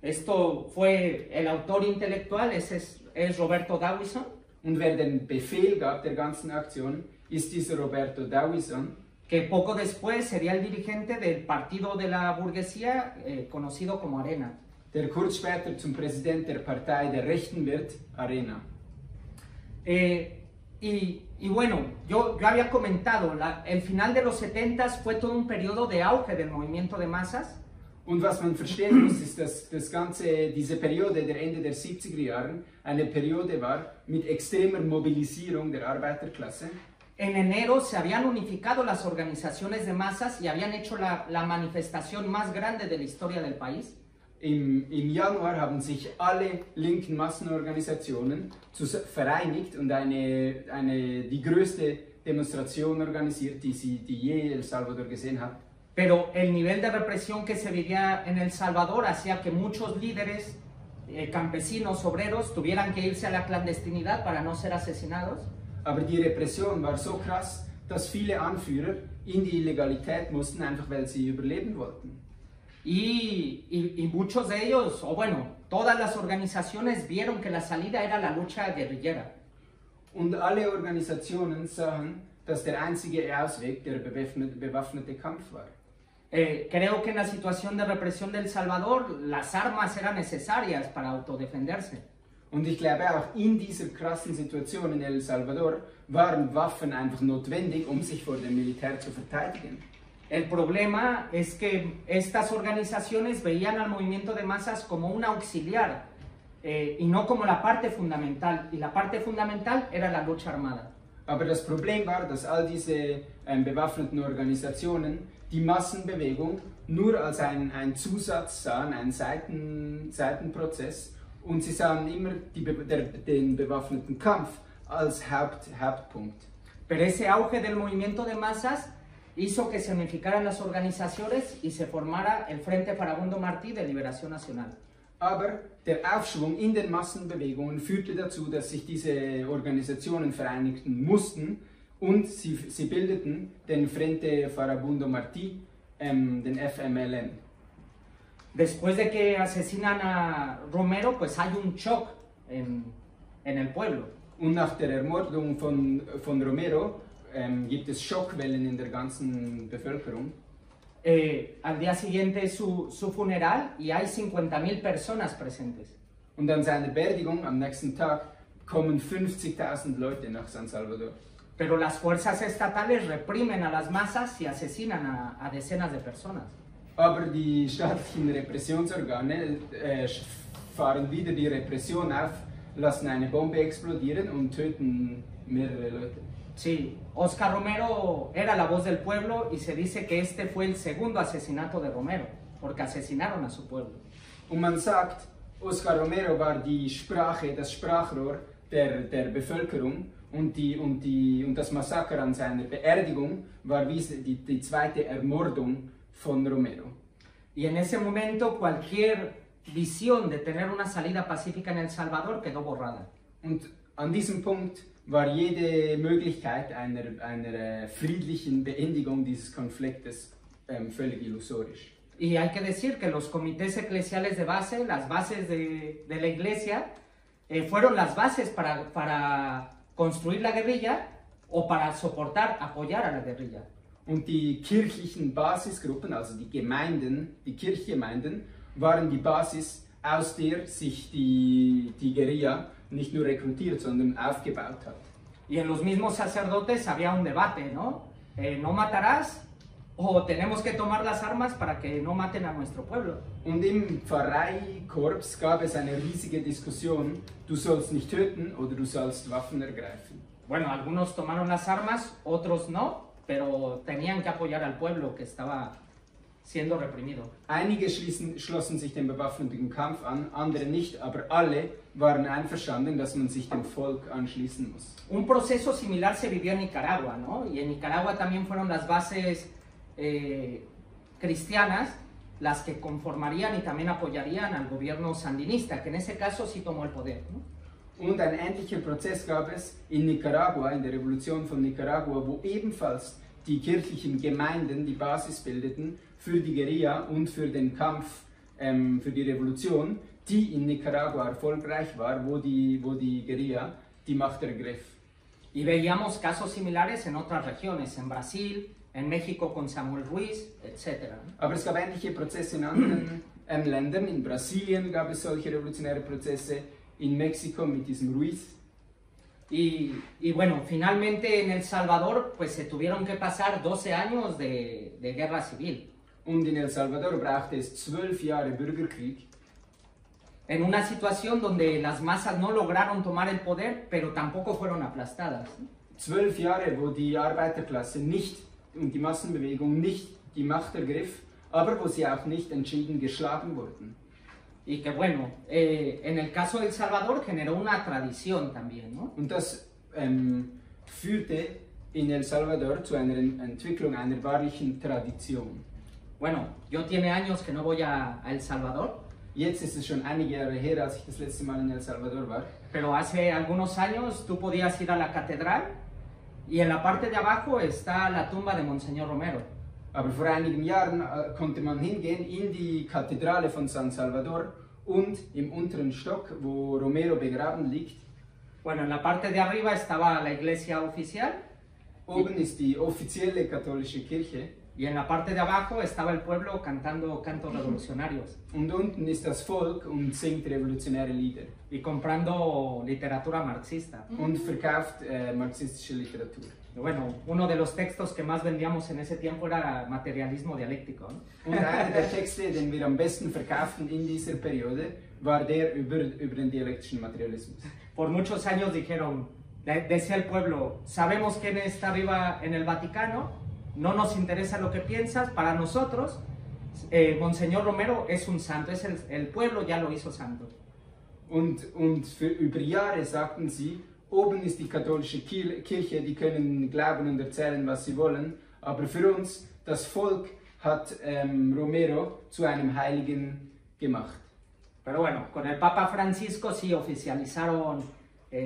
[SPEAKER 1] Esto fue el autor intelectual, es Roberto Dawison.
[SPEAKER 2] Und wer den Befehl gab der ganzen Aktion, ist dieser Roberto Dawison,
[SPEAKER 1] que poco después sería el dirigente del partido de la burguesía conocido como Arena.
[SPEAKER 2] Der kurz später zum Präsident der Partei der Rechten wird, Arena.
[SPEAKER 1] Y bueno, yo había comentado, el final de los 70s fue todo un periodo de auge del movimiento de masas.
[SPEAKER 2] Und was man verstehen muss, ist, dass diese Periode der Ende der 70er Jahre eine Periode war mit extremer Mobilisierung der Arbeiterklasse.
[SPEAKER 1] En enero se habían unificado las organizaciones de masas y habían hecho la manifestación más grande de la historia del país.
[SPEAKER 2] Im Januar haben sich alle linken Massenorganisationen vereinigt und die größte Demonstration organisiert, die je El Salvador gesehen hat.
[SPEAKER 1] Pero el nivel de represión que se vivía en El Salvador hacía que muchos líderes, campesinos, obreros, tuvieran que irse a la clandestinidad para no ser asesinados.
[SPEAKER 2] Aber die Repression war so krass, dass viele Anführer in die Illegalität mussten, einfach weil sie überleben wollten.
[SPEAKER 1] Y muchos de ellos, o bueno, todas las organizaciones vieron que la salida era la lucha guerrillera.
[SPEAKER 2] Und alle Organisationen sahen, dass der einzige Ausweg der bewaffnete Kampf war.
[SPEAKER 1] Creo que en la situación de represión de El Salvador, las armas eran necesarias para autodefenderse.
[SPEAKER 2] Und ich glaube auch, in dieser krassen Situation in El Salvador waren Waffen einfach notwendig, sich vor dem Militär zu verteidigen.
[SPEAKER 1] El problema es que estas organizaciones veían al movimiento de masas como un auxiliar y no como la parte fundamental. Y la parte fundamental era la lucha armada.
[SPEAKER 2] Aber das Problem war, dass all diese bewaffneten Organisationen die Massenbewegung nur als ein Zusatz sahen, einen Seitenprozess, und sie sahen immer den bewaffneten Kampf als Hauptpunkt.
[SPEAKER 1] Pero ese auge del movimiento de masas hizo que se unificaran las organizaciones y se formara el Frente Farabundo Martí de Liberación Nacional.
[SPEAKER 2] Aber der Aufschwung in den Massenbewegungen führte dazu, dass sich diese Organisationen vereinigen mussten und sie bildeten den Frente Farabundo Martí, den FMLN.
[SPEAKER 1] Después de que asesinan a Romero, pues hay un shock en el pueblo.
[SPEAKER 2] Und nach der Ermordung von Romero gibt es Schockwellen in der ganzen Bevölkerung.
[SPEAKER 1] Al día siguiente su funeral y hay 50.000 personas presentes.
[SPEAKER 2] Und an seiner Beerdigung am nächsten Tag kommen 50.000 Leute nach San Salvador.
[SPEAKER 1] Pero las fuerzas estatales reprimen a las masas y asesinan a decenas de personas.
[SPEAKER 2] Aber die staatlichen Repressionsorgane fahren wieder die Repression auf, lassen eine Bombe explodieren und töten mehrere Leute.
[SPEAKER 1] Sí, Oscar Romero era la voz del pueblo y se dice que este fue el segundo asesinato de Romero, porque asesinaron a su pueblo.
[SPEAKER 2] Und man sagt, Oscar Romero war die Sprache, das Sprachrohr der Bevölkerung, und das Massaker an seiner Beerdigung war wie die zweite Ermordung von Romero.
[SPEAKER 1] Y en ese momento cualquier visión de tener una salida pacífica en El Salvador quedó borrada.
[SPEAKER 2] Und an diesem Punkt war jede Möglichkeit einer friedlichen Beendigung dieses Konfliktes völlig illusorisch.
[SPEAKER 1] Y hay que decir que los comités eclesiales de base, las bases de la iglesia, fueron las bases para construir la guerrilla o para apoyar a la guerrilla.
[SPEAKER 2] Und die kirchlichen Basisgruppen, also die Gemeinden, die Kirchgemeinden, waren die Basis, aus der sich die Guerilla nicht nur rekrutiert, sondern aufgebaut hat.
[SPEAKER 1] Y en los mismos sacerdotes había un debate, ¿no? ¿No matarás o tenemos que tomar las armas para que no maten a nuestro pueblo?
[SPEAKER 2] Und im Pfarreikorps gab es eine riesige Diskussion, du sollst nicht töten oder du sollst Waffen ergreifen.
[SPEAKER 1] Bueno, algunos tomaron las armas, otros no, pero tenían que apoyar al pueblo que estaba siendo reprimido.
[SPEAKER 2] Einige schlossen sich dem bewaffneten Kampf an, andere nicht, aber alle waren einverstanden, dass man sich dem Volk anschließen muss.
[SPEAKER 1] Un proceso similar se vivió en Nicaragua, ¿no? Y en Nicaragua también fueron las bases cristianas las que conformarían y también apoyarían al gobierno sandinista, que en ese caso sí tomó el poder, ¿no?
[SPEAKER 2] Und ein ähnlicher Prozess gab es in Nicaragua, in der Revolution von Nicaragua, wo ebenfalls die kirchlichen Gemeinden die Basis bildeten für die Guerilla und für den Kampf für die Revolution, die in Nicaragua erfolgreich war, wo die Guerilla die Macht ergriff.
[SPEAKER 1] Y veíamos casos similares en otras regiones, en Brasil, en México con Samuel Ruiz, etc.
[SPEAKER 2] Aber es gab ähnliche Prozesse in anderen Ländern. In Brasilien gab es solche revolutionäre Prozesse, in Mexiko mit diesem Ruiz.
[SPEAKER 1] Y bueno, finalmente en El Salvador pues se tuvieron que pasar 12 años de guerra civil.
[SPEAKER 2] Und in El Salvador brauchte es 12 Jahre Bürgerkrieg.
[SPEAKER 1] En una situación donde las masas no lograron tomar el poder, pero tampoco fueron aplastadas.
[SPEAKER 2] 12 Jahre, wo die Arbeiterklasse nicht und die Massenbewegung nicht die Macht ergriff, aber wo sie auch nicht entschieden geschlagen wurden.
[SPEAKER 1] Y que bueno, en el caso de El Salvador generó una tradición también, ¿no?
[SPEAKER 2] Und das führte in El Salvador zu einer Entwicklung einer wahrlichen Tradition.
[SPEAKER 1] Bueno, yo tiene años que no voy a El Salvador.
[SPEAKER 2] Jetzt ist es schon einige Jahre her, als ich das letzte Mal in El Salvador war.
[SPEAKER 1] Pero hace algunos años tú podías ir a la catedral y en la parte de abajo está la tumba de Monseñor Romero.
[SPEAKER 2] Aber vor einigen Jahren konnte man hingehen in die Kathedrale von San Salvador und im unteren Stock, wo Romero begraben liegt.
[SPEAKER 1] Bueno, en la parte de arriba estaba la iglesia oficial.
[SPEAKER 2] Oben ist die offizielle katholische Kirche.
[SPEAKER 1] Y en la parte de abajo estaba el pueblo cantando cantos revolucionarios.
[SPEAKER 2] Und unten ist das Volk und singt revolutionäre Lieder.
[SPEAKER 1] Y comprando literatura marxista.
[SPEAKER 2] Und verkauft marxistische Literatur.
[SPEAKER 1] Y bueno, uno de los textos que más vendíamos en ese tiempo era materialismo dialéctico, ¿no?
[SPEAKER 2] Und einer der Texte, den wir am besten verkauften in dieser Periode, war der über den dialektischen Materialismus.
[SPEAKER 1] Por muchos años dijeron, decía el pueblo, sabemos quién está arriba en el Vaticano, no nos interesa lo que piensas, para nosotros, Monseñor Romero es un santo, es el pueblo ya lo hizo santo.
[SPEAKER 2] Und über Jahre sagten sie, oben ist die katholische Kirche, die können glauben und erzählen, was sie wollen, aber für uns, das Volk hat Romero zu einem Heiligen gemacht.
[SPEAKER 1] Pero bueno, con el Papa Francisco sí oficializaron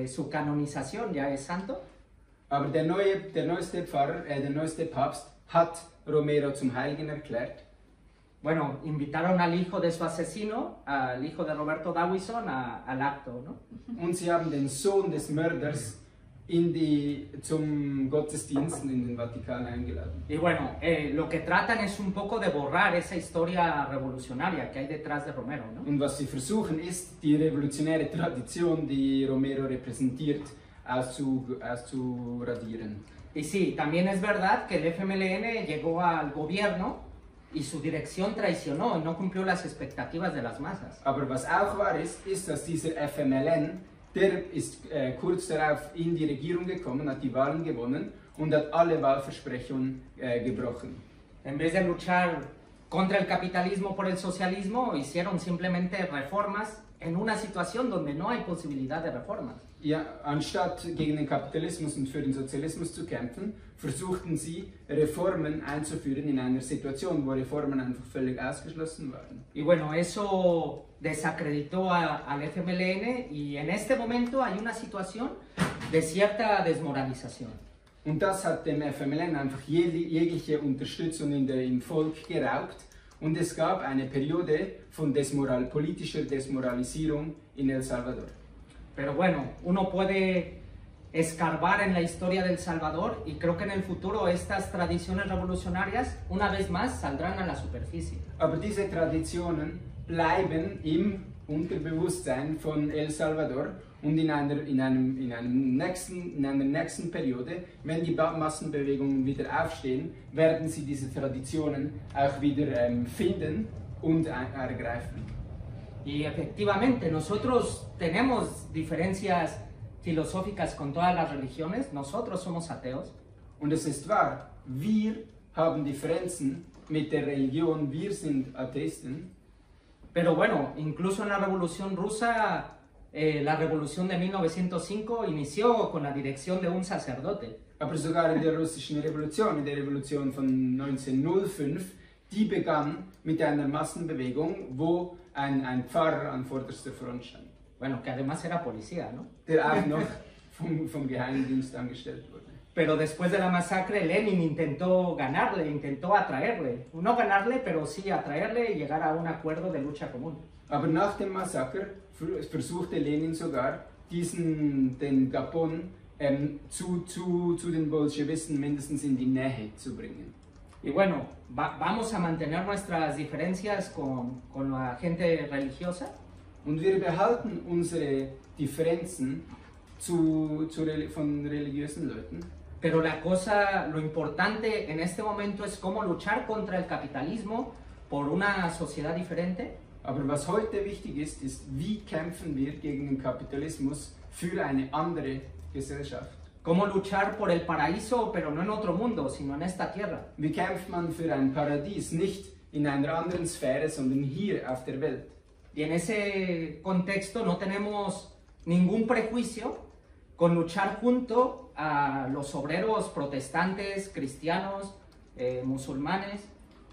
[SPEAKER 1] su canonización, ya es santo.
[SPEAKER 2] Aber der neueste Pfarrer, der neueste Papst hat Romero zum Heiligen erklärt.
[SPEAKER 1] Bueno, invitaron al hijo de su asesino, al hijo de Roberto Dawison, al acto, ¿no?
[SPEAKER 2] Und sie haben den Sohn des Mörders zum Gottesdienst in den Vatikan eingeladen.
[SPEAKER 1] Y bueno, lo que tratan es un poco de borrar esa historia revolucionaria que hay detrás de Romero, ¿no?
[SPEAKER 2] Und was sie versuchen ist, die revolutionäre Tradition, die Romero repräsentiert, auszuradieren.
[SPEAKER 1] Y sí, también es verdad que el FMLN llegó al gobierno y su dirección traicionó y no cumplió las expectativas de las masas.
[SPEAKER 2] Aber was auch wahr ist, dass dieser FMLN, der ist kurz darauf in die Regierung gekommen, hat die Wahlen gewonnen und hat alle Wahlversprechungen gebrochen.
[SPEAKER 1] En vez de luchar contra el capitalismo por el socialismo, hicieron simplemente reformas en una situación donde no hay posibilidad de reformas.
[SPEAKER 2] Ja, anstatt gegen den Kapitalismus und für den Sozialismus zu kämpfen, versuchten sie, Reformen einzuführen in einer Situation, wo Reformen einfach völlig ausgeschlossen waren.
[SPEAKER 1] Y bueno, eso desacreditó al FMLN y en este momento hay una situación de cierta desmoralización.
[SPEAKER 2] Und das hat dem FMLN einfach jegliche Unterstützung im Volk geraubt und es gab eine Periode von politischer Desmoralisierung in El Salvador.
[SPEAKER 1] Pero bueno, uno puede escarbar en la historia del Salvador y creo que en el futuro estas tradiciones revolucionarias una vez más saldrán a la superficie.
[SPEAKER 2] Aber diese Traditionen bleiben im Unterbewusstsein von El Salvador und in einer nächsten Periode, wenn die Massenbewegungen wieder aufstehen, werden sie diese Traditionen auch wieder finden und ergreifen.
[SPEAKER 1] Y efectivamente, nosotros tenemos diferencias filosóficas con todas las religiones, nosotros somos ateos.
[SPEAKER 2] Und es ist wahr, wir haben Differenzen mit der Religion, wir sind Atheisten.
[SPEAKER 1] Pero bueno, incluso en la Revolución Rusa, la Revolución de 1905 inició con la dirección de un sacerdote.
[SPEAKER 2] Aber sogar in der russischen Revolution, in der Revolution von 1905, die begann mit einer Massenbewegung, wo ein Pfarrer an vorderster Front stand.
[SPEAKER 1] Bueno, que además era policía, ¿no?
[SPEAKER 2] Der auch noch vom Geheimdienst angestellt wurde.
[SPEAKER 1] Pero después de la masacre, Lenin intentó ganarle, intentó atraerle. No ganarle, pero sí atraerle y llegar a un acuerdo de lucha común.
[SPEAKER 2] Aber nach dem Massaker versuchte Lenin sogar, den Gabon zu den Bolschewisten mindestens in die Nähe zu bringen.
[SPEAKER 1] Y bueno, vamos a mantener nuestras diferencias con la gente religiosa.
[SPEAKER 2] Und wir behalten unsere Differenzen von religiösen Leuten.
[SPEAKER 1] Pero lo importante en este momento es cómo luchar contra el capitalismo por una sociedad diferente.
[SPEAKER 2] Aber was heute wichtig ist, wie kämpfen wir gegen den Kapitalismus für eine andere Gesellschaft.
[SPEAKER 1] Cómo luchar por el paraíso, pero no en otro mundo, sino en esta tierra.
[SPEAKER 2] Wie kämpft man für ein Paradies, nicht in einer anderen Sphäre, sondern hier auf der Welt.
[SPEAKER 1] Y en ese contexto no tenemos ningún prejuicio con luchar junto a los obreros protestantes, cristianos, musulmanes.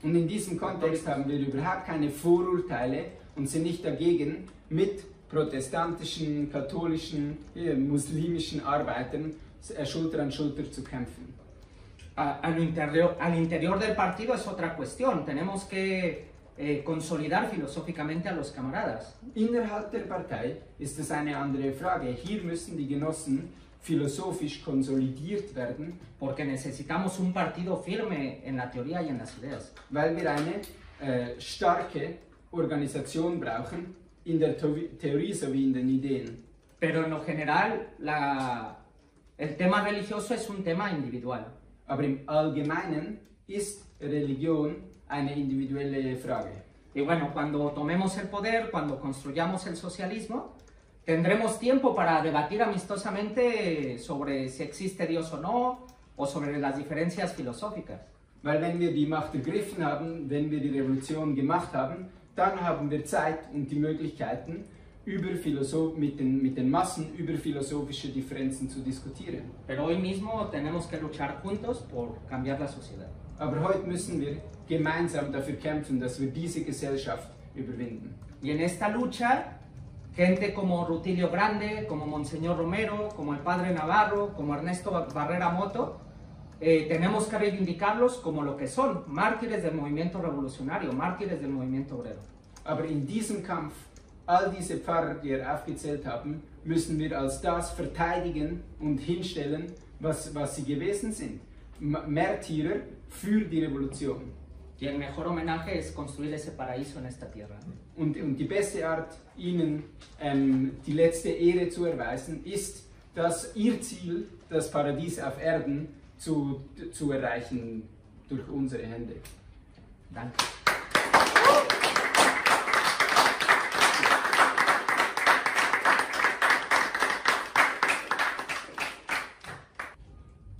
[SPEAKER 2] Und in diesem Kontext haben wir überhaupt keine Vorurteile und sind nicht dagegen, mit protestantischen, katholischen, muslimischen Arbeitern Schulter an Schulter zu kämpfen.
[SPEAKER 1] Al interior del partido es otra cuestión. Tenemos que consolidar filosóficamente a los camaradas.
[SPEAKER 2] Innerhalb der Partei ist es eine andere Frage. Hier müssen die Genossen philosophisch konsolidiert werden.
[SPEAKER 1] Porque necesitamos un partido firme en la teoría y en las ideas.
[SPEAKER 2] Weil wir eine starke Organisation brauchen, in der Theorie sowie in den Ideen.
[SPEAKER 1] Pero en lo general, el tema religioso es un tema individual.
[SPEAKER 2] Aber im Allgemeinen ist Religion eine individuelle Frage.
[SPEAKER 1] Y bueno, cuando tomemos el poder, cuando construyamos el socialismo, tendremos tiempo para debatir amistosamente sobre si existe Dios o no, o sobre las diferencias filosóficas.
[SPEAKER 2] Weil wenn wir die Macht ergriffen haben, wenn wir die Revolution gemacht haben, dann haben wir Zeit und die Möglichkeiten, mit den Massen über philosophische Differenzen zu diskutieren.
[SPEAKER 1] Pero hoy mismo tenemos que luchar juntos por cambiar la sociedad.
[SPEAKER 2] Aber heute müssen wir gemeinsam dafür kämpfen, dass wir diese Gesellschaft überwinden.
[SPEAKER 1] Y en esta lucha, gente como Rutilio Grande, como Monseñor Romero, como el Padre Navarro, como Ernesto Barrera Moto, tenemos que reivindicarlos como lo que son, mártires del movimiento revolucionario, mártires del movimiento obrero.
[SPEAKER 2] Aber in diesem Kampf, all diese Pfarrer, die aufgezählt haben, müssen wir als das verteidigen und hinstellen, was sie gewesen sind. Märtyrer für die Revolution.
[SPEAKER 1] Y el mejor homenaje es construir ese paraíso en esta tierra.
[SPEAKER 2] Und die beste Art, ihnen die letzte Ehre zu erweisen, ist, dass ihr Ziel, das Paradies auf Erden, zu erreichen durch unsere Hände.
[SPEAKER 1] Danke.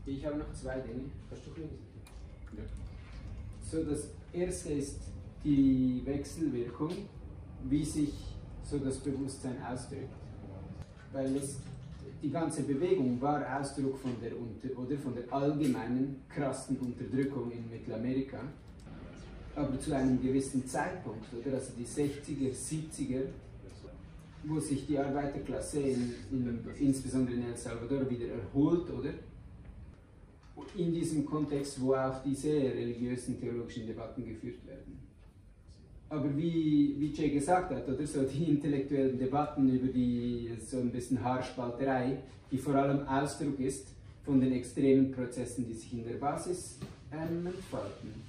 [SPEAKER 2] Ich habe noch zwei Dinge. Kannst du lesen? Ja. So, das erste ist die Wechselwirkung, wie sich so das Bewusstsein ausdrückt. Weil die ganze Bewegung war Ausdruck von der allgemeinen krassen Unterdrückung in Mittelamerika. Aber zu einem gewissen Zeitpunkt, oder? Also die 60er, 70er, wo sich die Arbeiterklasse insbesondere in El Salvador wieder erholt, oder? In diesem Kontext, wo auch diese religiösen, theologischen Debatten geführt werden. Aber wie Jay gesagt hat, oder so die intellektuellen Debatten über die so ein bisschen Haarspalterei, die vor allem Ausdruck ist von den extremen Prozessen, die sich in der Basis entfalten.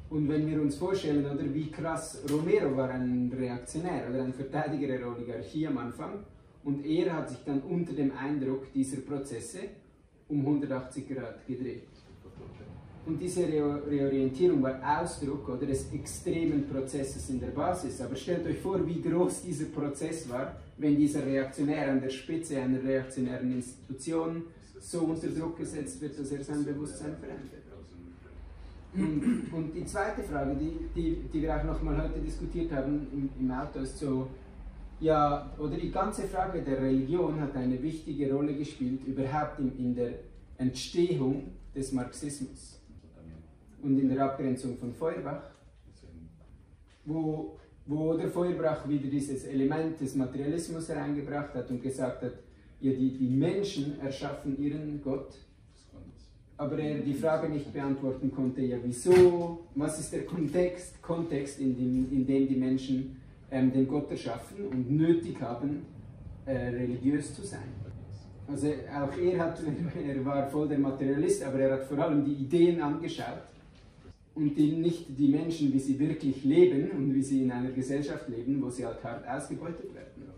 [SPEAKER 2] Und wenn wir uns vorstellen, oder wie krass Romero war ein Reaktionär oder ein Verteidiger der Oligarchie am Anfang, und er hat sich dann unter dem Eindruck dieser Prozesse um 180 Grad gedreht. Und diese Reorientierung war Ausdruck oder des extremen Prozesses in der Basis. Aber stellt euch vor, wie groß dieser Prozess war, wenn dieser Reaktionär an der Spitze einer reaktionären Institution so unter Druck gesetzt wird, dass er sein Bewusstsein verändert. Und die zweite Frage, die wir auch noch mal heute diskutiert haben im Auto, ist so, ja, oder die ganze Frage der Religion hat eine wichtige Rolle gespielt, überhaupt in der Entstehung des Marxismus. Und in der Abgrenzung von Feuerbach, wo der Feuerbach wieder dieses Element des Materialismus hereingebracht hat und gesagt hat, ja, die Menschen erschaffen ihren Gott, aber er die Frage nicht beantworten konnte, ja wieso, was ist der Kontext in dem die Menschen den Gott erschaffen und nötig haben, religiös zu sein. Also auch er war voll der Materialist, aber er hat vor allem die Ideen angeschaut und nicht die Menschen, wie sie wirklich leben und wie sie in einer Gesellschaft leben, wo sie halt hart ausgebeutet werden.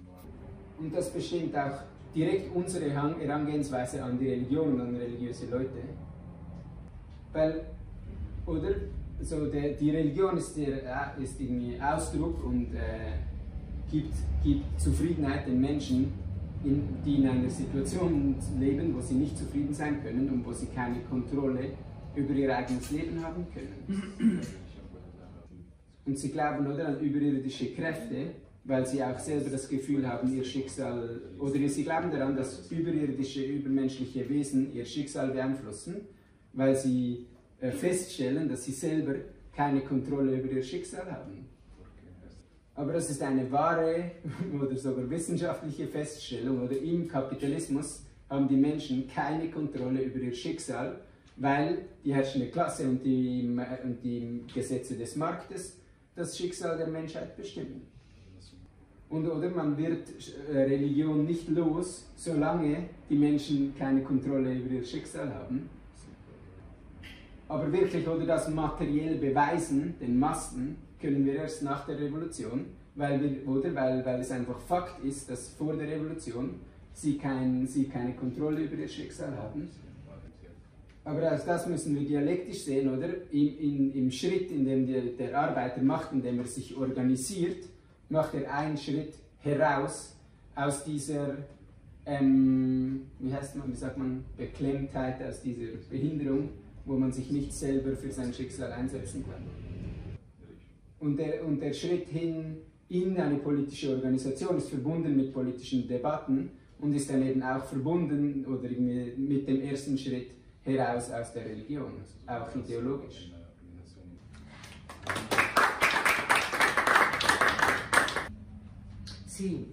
[SPEAKER 2] Und das bestimmt auch direkt unsere Herangehensweise an die Religion und an religiöse Leute. Weil, oder? So, die Religion ist irgendwie Ausdruck und gibt Zufriedenheit den Menschen, die in einer Situation leben, wo sie nicht zufrieden sein können und wo sie keine Kontrolle über ihr eigenes Leben haben können. Und sie glauben, oder, an überirdische Kräfte, weil sie auch selber das Gefühl haben, ihr Schicksal, oder sie glauben daran, dass überirdische, übermenschliche Wesen ihr Schicksal beeinflussen, weil sie feststellen, dass sie selber keine Kontrolle über ihr Schicksal haben. Aber das ist eine wahre oder sogar wissenschaftliche Feststellung, oder im Kapitalismus haben die Menschen keine Kontrolle über ihr Schicksal, weil die herrschende Klasse und die Gesetze des Marktes das Schicksal der Menschheit bestimmen. Und oder man wird Religion nicht los, solange die Menschen keine Kontrolle über ihr Schicksal haben. Aber wirklich, oder das materiell beweisen, den Massen, können wir erst nach der Revolution, weil es einfach Fakt ist, dass vor der Revolution sie keine Kontrolle über ihr Schicksal haben. Aber das müssen wir dialektisch sehen, oder? Im Schritt, in dem der Arbeiter macht, in dem er sich organisiert, macht er einen Schritt heraus aus dieser, wie sagt man, Beklemmtheit, aus dieser Behinderung, wo man sich nicht selber für sein Schicksal einsetzen kann. Und der Schritt hin in eine politische Organisation ist verbunden mit politischen Debatten und ist dann eben auch verbunden oder mit dem ersten Schritt heraus aus der Religion, auch ideologisch.
[SPEAKER 1] Sí,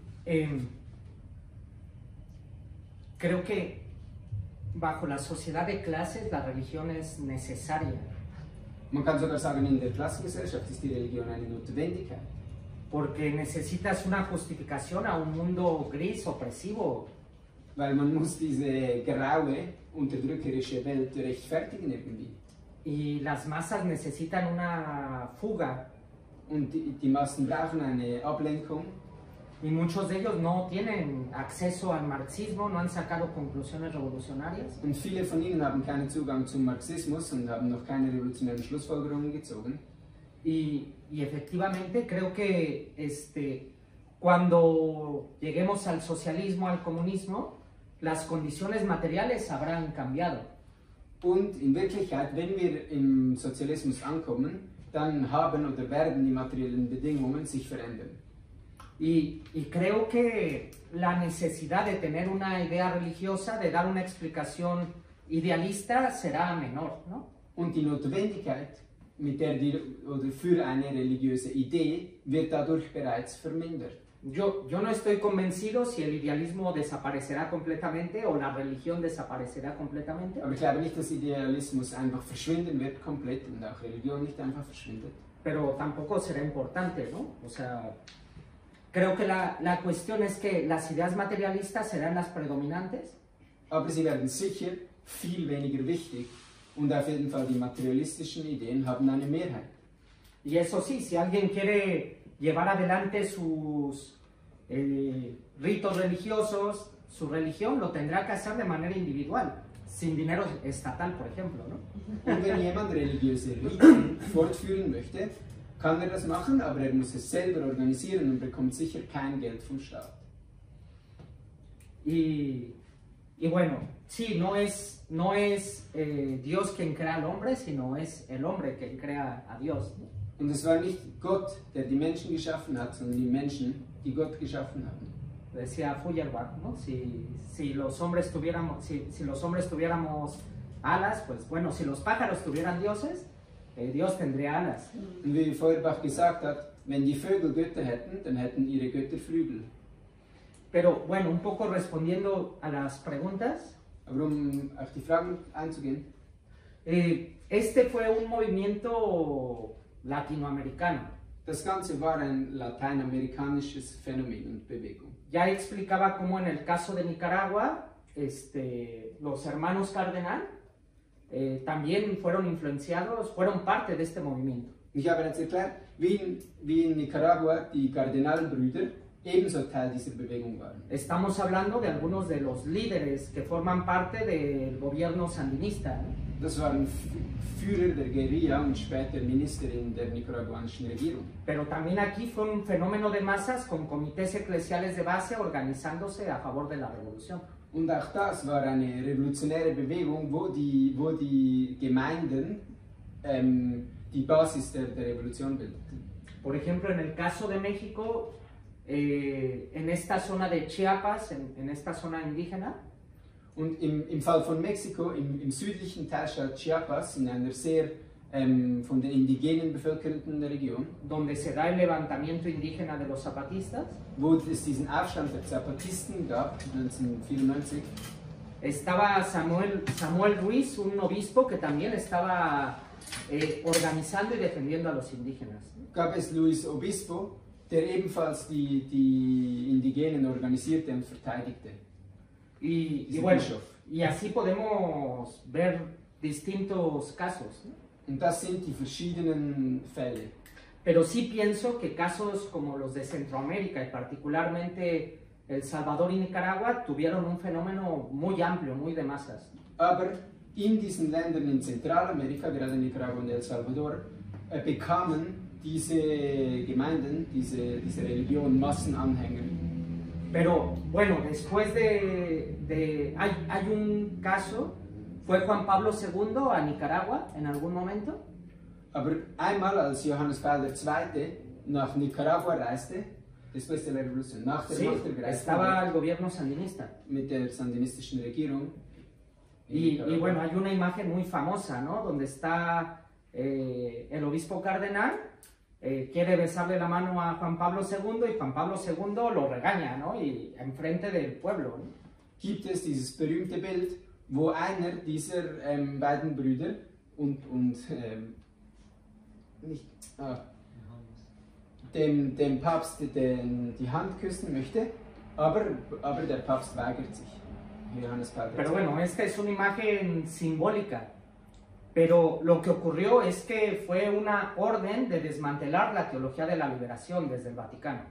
[SPEAKER 1] creo que bajo la sociedad de clases la religión es necesaria.
[SPEAKER 2] Man kann sogar sagen, in der Klassengesellschaft ist die Religion eine Notwendigkeit.
[SPEAKER 1] Porque necesitas una justificación a un mundo gris, opresivo.
[SPEAKER 2] Weil man muss diese graue, unterdrückerische Welt rechtfertigen irgendwie.
[SPEAKER 1] Y las masas necesitan una fuga.
[SPEAKER 2] Und die Massen brauchen eine Ablenkung.
[SPEAKER 1] Y muchos de ellos no tienen acceso al marxismo, no han sacado conclusiones revolucionarias.
[SPEAKER 2] Und viele von ihnen haben keinen Zugang zum Marxismus und haben noch keine revolutionären Schlussfolgerungen gezogen.
[SPEAKER 1] Y efectivamente creo que cuando lleguemos al socialismo, al comunismo, las condiciones materiales habrán cambiado.
[SPEAKER 2] Und in Wirklichkeit, wenn wir im Sozialismus ankommen, dann haben oder werden die materiellen Bedingungen sich verändern.
[SPEAKER 1] Y creo que la necesidad de tener una idea religiosa, de dar una explicación idealista, será menor, ¿no?
[SPEAKER 2] Und die Notwendigkeit mit der oder für eine religiöse Idee wird dadurch bereits vermindert.
[SPEAKER 1] Yo no estoy convencido si el idealismo desaparecerá completamente o la religión desaparecerá completamente.
[SPEAKER 2] Aber ich glaube nicht, dass Idealismus einfach verschwinden wird, komplett, und auch Religion nicht einfach verschwindet.
[SPEAKER 1] pero tampoco será importante, ¿no? O sea, creo que la cuestión es que las ideas materialistas serán las predominantes.
[SPEAKER 2] Aber sie werden sicher viel weniger wichtig und auf jeden Fall die materialistischen Ideen haben eine Mehrheit.
[SPEAKER 1] Y eso sí, si alguien quiere llevar adelante sus ritos religiosos, su religión, lo tendrá que hacer de manera individual, sin dinero estatal, por ejemplo, ¿no?
[SPEAKER 2] Und wenn jemand religiöse Riten fortführen möchte, kann das machen, aber muss es selber organisieren und bekommt sicher kein Geld vom Staat.
[SPEAKER 1] Y bueno, sí, no es Dios quien crea al hombre, sino es el hombre quien crea a Dios, ¿no?
[SPEAKER 2] Und es war nicht Gott, der die Menschen geschaffen hat, sondern die Menschen, die Gott geschaffen haben.
[SPEAKER 1] Decía Feuerbach, ¿no? Si los hombres tuviéramos alas, pues bueno, si los pájaros tuvieran dioses, Dios tendría alas.
[SPEAKER 2] Und wie Feuerbach gesagt hat, wenn die Vögel Götter hätten, dann hätten ihre Götter Flügel.
[SPEAKER 1] Pero bueno, un poco respondiendo a las preguntas.
[SPEAKER 2] Aber auf die Fragen einzugehen,
[SPEAKER 1] este fue un movimiento latinoamericano.
[SPEAKER 2] das Ganze war ein lateinamerikanisches Phänomen und Bewegung.
[SPEAKER 1] Ya explicaba cómo en el caso de Nicaragua, los hermanos Cardenal también fueron influenciados, fueron parte de este movimiento.
[SPEAKER 2] Ich habe jetzt erklärt, wie in Nicaragua die Kardinalbrüder ebenso Teil dieser Bewegung waren.
[SPEAKER 1] Estamos hablando de algunos de los líderes que forman parte del gobierno sandinista, ¿no?
[SPEAKER 2] Das waren Führer der Guerilla und später Minister in der nicaraguanischen Regierung.
[SPEAKER 1] Pero también aquí fue un fenómeno de masas con comités eclesiales de base organizándose a favor de la revolución.
[SPEAKER 2] Und auch das war eine revolutionäre Bewegung, wo die Gemeinden die Basis der Revolution bildeten.
[SPEAKER 1] Por ejemplo, en el caso de México, en esta zona de Chiapas, en esta zona indígena,
[SPEAKER 2] Und im Fall von Mexiko, im südlichen Teilstaat Chiapas, in einer sehr von den Indigenen bevölkerten Region,
[SPEAKER 1] donde se da el levantamiento indígena de los zapatistas,
[SPEAKER 2] wo es diesen Aufstand der Zapatisten gab, 1994,
[SPEAKER 1] estaba Samuel Ruiz, un obispo que también estaba organizando y defendiendo a los indígenas.
[SPEAKER 2] gab es Luis Obispo, der ebenfalls die Indigenen organisierte und verteidigte.
[SPEAKER 1] Y bueno, y así podemos ver distintos casos, ¿no?
[SPEAKER 2] Und das sind die verschiedenen Fälle.
[SPEAKER 1] Pero sí pienso que casos como los de Centroamérica y particularmente El Salvador y Nicaragua tuvieron un fenómeno muy amplio, muy de masas.
[SPEAKER 2] Aber in diesen Ländern in Zentralamerika, gerade Nicaragua und El Salvador, bekamen diese Gemeinden, diese Religion Massenanhänger.
[SPEAKER 1] Pero bueno, después hay un caso, fue Juan Pablo II a Nicaragua en algún momento.
[SPEAKER 2] Aber einmal, als Johannes Paul II. Nach Nicaragua reiste, después de la revolución, nach der
[SPEAKER 1] Sí,
[SPEAKER 2] Machtergreifung,
[SPEAKER 1] estaba el gobierno sandinista.
[SPEAKER 2] mit der sandinistischen Regierung.
[SPEAKER 1] Y bueno, hay una imagen muy famosa, ¿no? Donde está el obispo cardenal, quiere besarle la mano a Juan Pablo II y Juan Pablo II lo regaña, ¿no? Y enfrente del pueblo, ¿no?
[SPEAKER 2] Gibt es dieses berühmte Bild, wo einer dieser beiden Brüder dem Papst die Hand küssen möchte, aber der Papst weigert sich. Johannes Paul II.
[SPEAKER 1] Pero bueno, esta es una imagen simbólica. Pero lo que ocurrió es que fue una orden de desmantelar la teología de la liberación desde el Vaticano.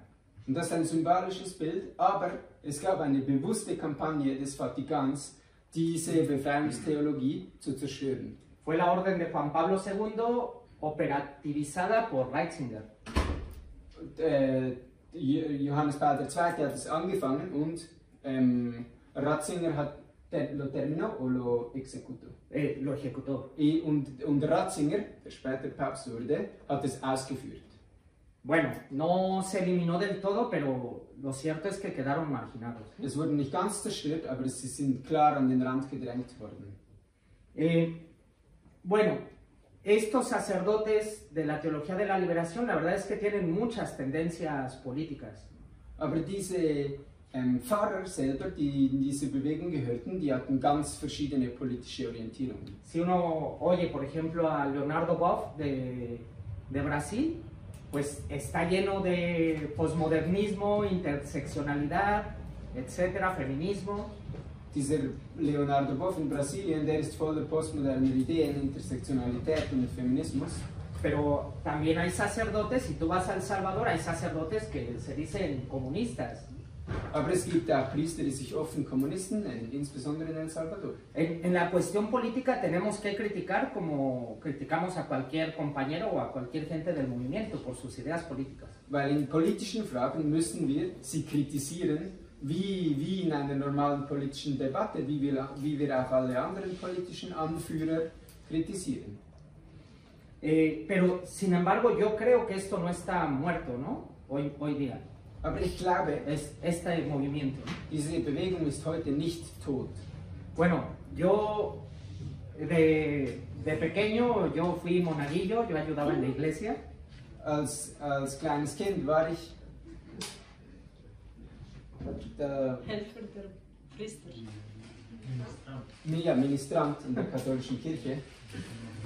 [SPEAKER 2] Und das ist ein symbolisches Bild, aber es gab eine bewusste Kampagne des Vatikans, diese Befreiungstheologie zu zerstören.
[SPEAKER 1] Fue la orden de Juan Pablo II operativizada por Ratzinger.
[SPEAKER 2] Johannes Paul II. Hat es angefangen und Ratzinger lo terminó o lo ejecutó.
[SPEAKER 1] Lo ejecutó.
[SPEAKER 2] Und Ratzinger, der später Papst wurde, hat es ausgeführt.
[SPEAKER 1] Bueno, no se eliminó del todo, pero lo cierto es que quedaron marginados.
[SPEAKER 2] Es wurden nicht ganz zerstört, aber sie sind klar an den Rand gedrängt worden.
[SPEAKER 1] Bueno, estos sacerdotes de la teología de la liberación, la verdad es que tienen muchas tendencias políticas.
[SPEAKER 2] Aber diese Pfarrer selber, die in diese Bewegung gehörten, die hatten ganz verschiedene politische Orientierungen.
[SPEAKER 1] Si uno oye, por ejemplo, a Leonardo Boff de de Brasil, pues está lleno de posmodernismo, interseccionalidad, etcétera, feminismo.
[SPEAKER 2] Dieser Leonardo Boff in Brasilien, der ist voller postmoderner Ideen, Intersektionalität und Feminismus.
[SPEAKER 1] Pero también hay sacerdotes, si tú vas a El Salvador, hay sacerdotes que se dicen comunistas.
[SPEAKER 2] Aber es gibt auch Priester, die sich offen Kommunisten nennen, insbesondere in El Salvador.
[SPEAKER 1] En la cuestión política tenemos que criticar como criticamos a cualquier compañero o a cualquier gente del movimiento por sus ideas políticas.
[SPEAKER 2] Weil in politischen Fragen müssen wir sie kritisieren, wie in einer normalen politischen Debatte, wie wir auch alle anderen politischen Anführer kritisieren.
[SPEAKER 1] Pero, sin embargo, yo creo que esto no está muerto, ¿no? Hoy día.
[SPEAKER 2] Aber ich glaube,
[SPEAKER 1] Este movimiento.
[SPEAKER 2] diese Bewegung ist heute nicht tot.
[SPEAKER 1] Bueno, yo de pequeño yo fui monaguillo, yo ayudaba en la iglesia.
[SPEAKER 2] Als kleines Kind war ich der
[SPEAKER 3] Helfer der Priester.
[SPEAKER 2] Ministrant in der katholischen Kirche.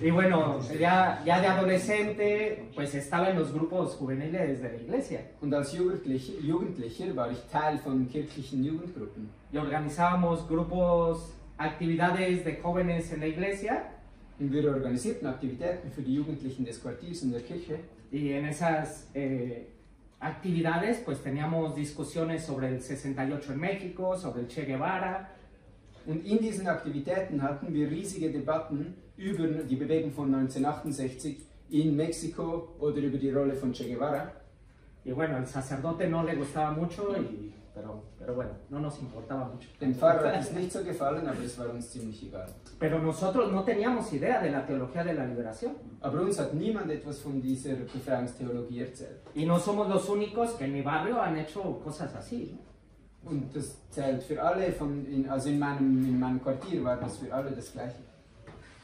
[SPEAKER 1] Y bueno, ya de adolescente, pues estaba en los grupos juveniles de la iglesia.
[SPEAKER 2] Und als Jugendlicher war ich Teil von kirchlichen Jugendgruppen.
[SPEAKER 1] Y organizábamos grupos, actividades de jóvenes en la iglesia.
[SPEAKER 2] Und wir organisierten Aktivitäten für die Jugendlichen des Quartiers in der Kirche.
[SPEAKER 1] Y en esas actividades, pues teníamos discusiones sobre el 68 en México, sobre el Che Guevara.
[SPEAKER 2] Und in diesen Aktivitäten hatten wir riesige Debatten über die Bewegung von 1968 in Mexiko oder über die Rolle von Che Guevara.
[SPEAKER 1] Y bueno, al sacerdote no le gustaba mucho, pero bueno, no nos importaba mucho.
[SPEAKER 2] Dem Pfarrer hat es nicht so gefallen, aber es war uns ziemlich egal.
[SPEAKER 1] Pero nosotros no teníamos idea de la teología de la liberación.
[SPEAKER 2] Aber uns hat niemand etwas von dieser Befreiungstheologie erzählt.
[SPEAKER 1] Y no somos los únicos que en mi barrio han hecho cosas así, ¿no?
[SPEAKER 2] Und das zählt für alle, also in meinem Quartier war das für alle das Gleiche.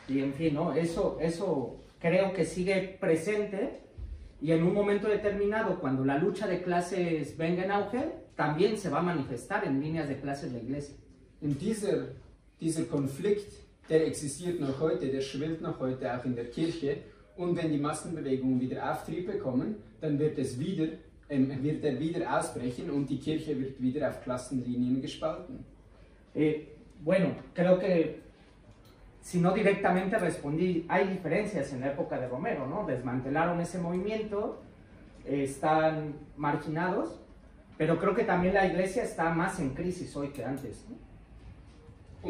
[SPEAKER 1] Y en fin, ¿no? Eso creo que sigue presente y en un momento determinado, cuando la lucha de clases venga en auge, también se va a manifestar en líneas de clases de la iglesia.
[SPEAKER 2] Und dieser Konflikt, der existiert noch heute, der schwillt noch heute auch in der Kirche. Und wenn die Massenbewegungen wieder Auftrieb bekommen, dann wird er wieder ausbrechen und die Kirche wird wieder auf Klassenlinien gespalten.
[SPEAKER 1] Bueno, creo que si no directamente respondí, hay diferencias en la época de Romero, ¿no? Desmantelaron ese movimiento, están marginados, pero creo que también la iglesia está más en crisis hoy que antes, ¿no?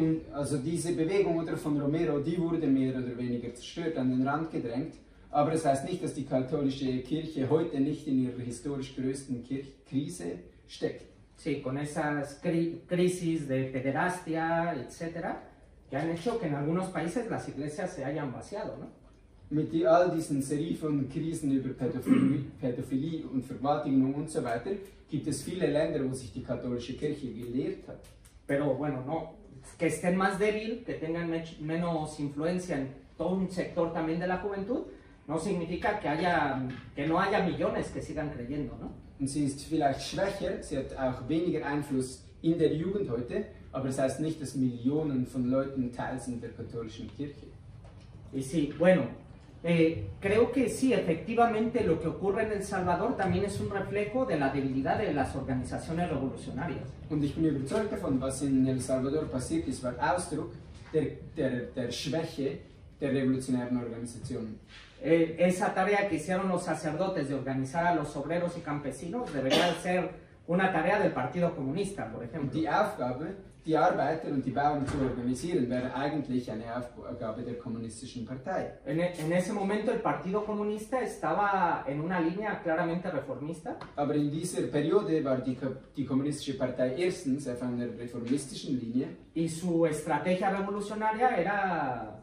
[SPEAKER 2] Und also diese Bewegung von Romero, die wurde mehr oder weniger zerstört, an den Rand gedrängt. Aber es heißt nicht, dass die katholische Kirche heute nicht in ihrer historisch größten Krise steckt.
[SPEAKER 1] Sí, con esas crisis de pederastia, etcétera, que han hecho que en algunos países las iglesias se hayan vaciado, ¿no?
[SPEAKER 2] Mit all diesen Serie von Krisen über Pädophilie und Vergewaltigung und so weiter, gibt es viele Länder, wo sich die katholische Kirche gelehrt hat.
[SPEAKER 1] Pero bueno, no, que estén más débil, que tengan menos influencia en todo un sector también de la juventud, no significa que no haya millones que sigan creyendo, ¿no?
[SPEAKER 2] Und sie ist vielleicht schwächer, sie hat auch weniger Einfluss in der Jugend heute, aber es heißt nicht, dass Millionen von Leuten Teil sind der katholischen Kirche.
[SPEAKER 1] Y sí, bueno, creo que sí, efectivamente lo que ocurre en El Salvador también es un reflejo de la debilidad de las organizaciones revolucionarias.
[SPEAKER 2] Und ich bin überzeugt davon, was in El Salvador passiert ist, war Ausdruck der Schwäche der revolutionären Organisationen.
[SPEAKER 1] Esa tarea que hicieron los sacerdotes de organizar a los obreros y campesinos debería ser una tarea del Partido Comunista, por ejemplo.
[SPEAKER 2] Die Aufgabe, die Arbeiter und die Bauern zu organisieren, wäre eigentlich eine Aufgabe der kommunistischen Partei.
[SPEAKER 1] En ese momento el Partido Comunista estaba en una línea claramente reformista.
[SPEAKER 2] Aber in dieser Periode war die kommunistische Partei erstens auf einer reformistischen Linie.
[SPEAKER 1] Y su estrategia revolucionaria era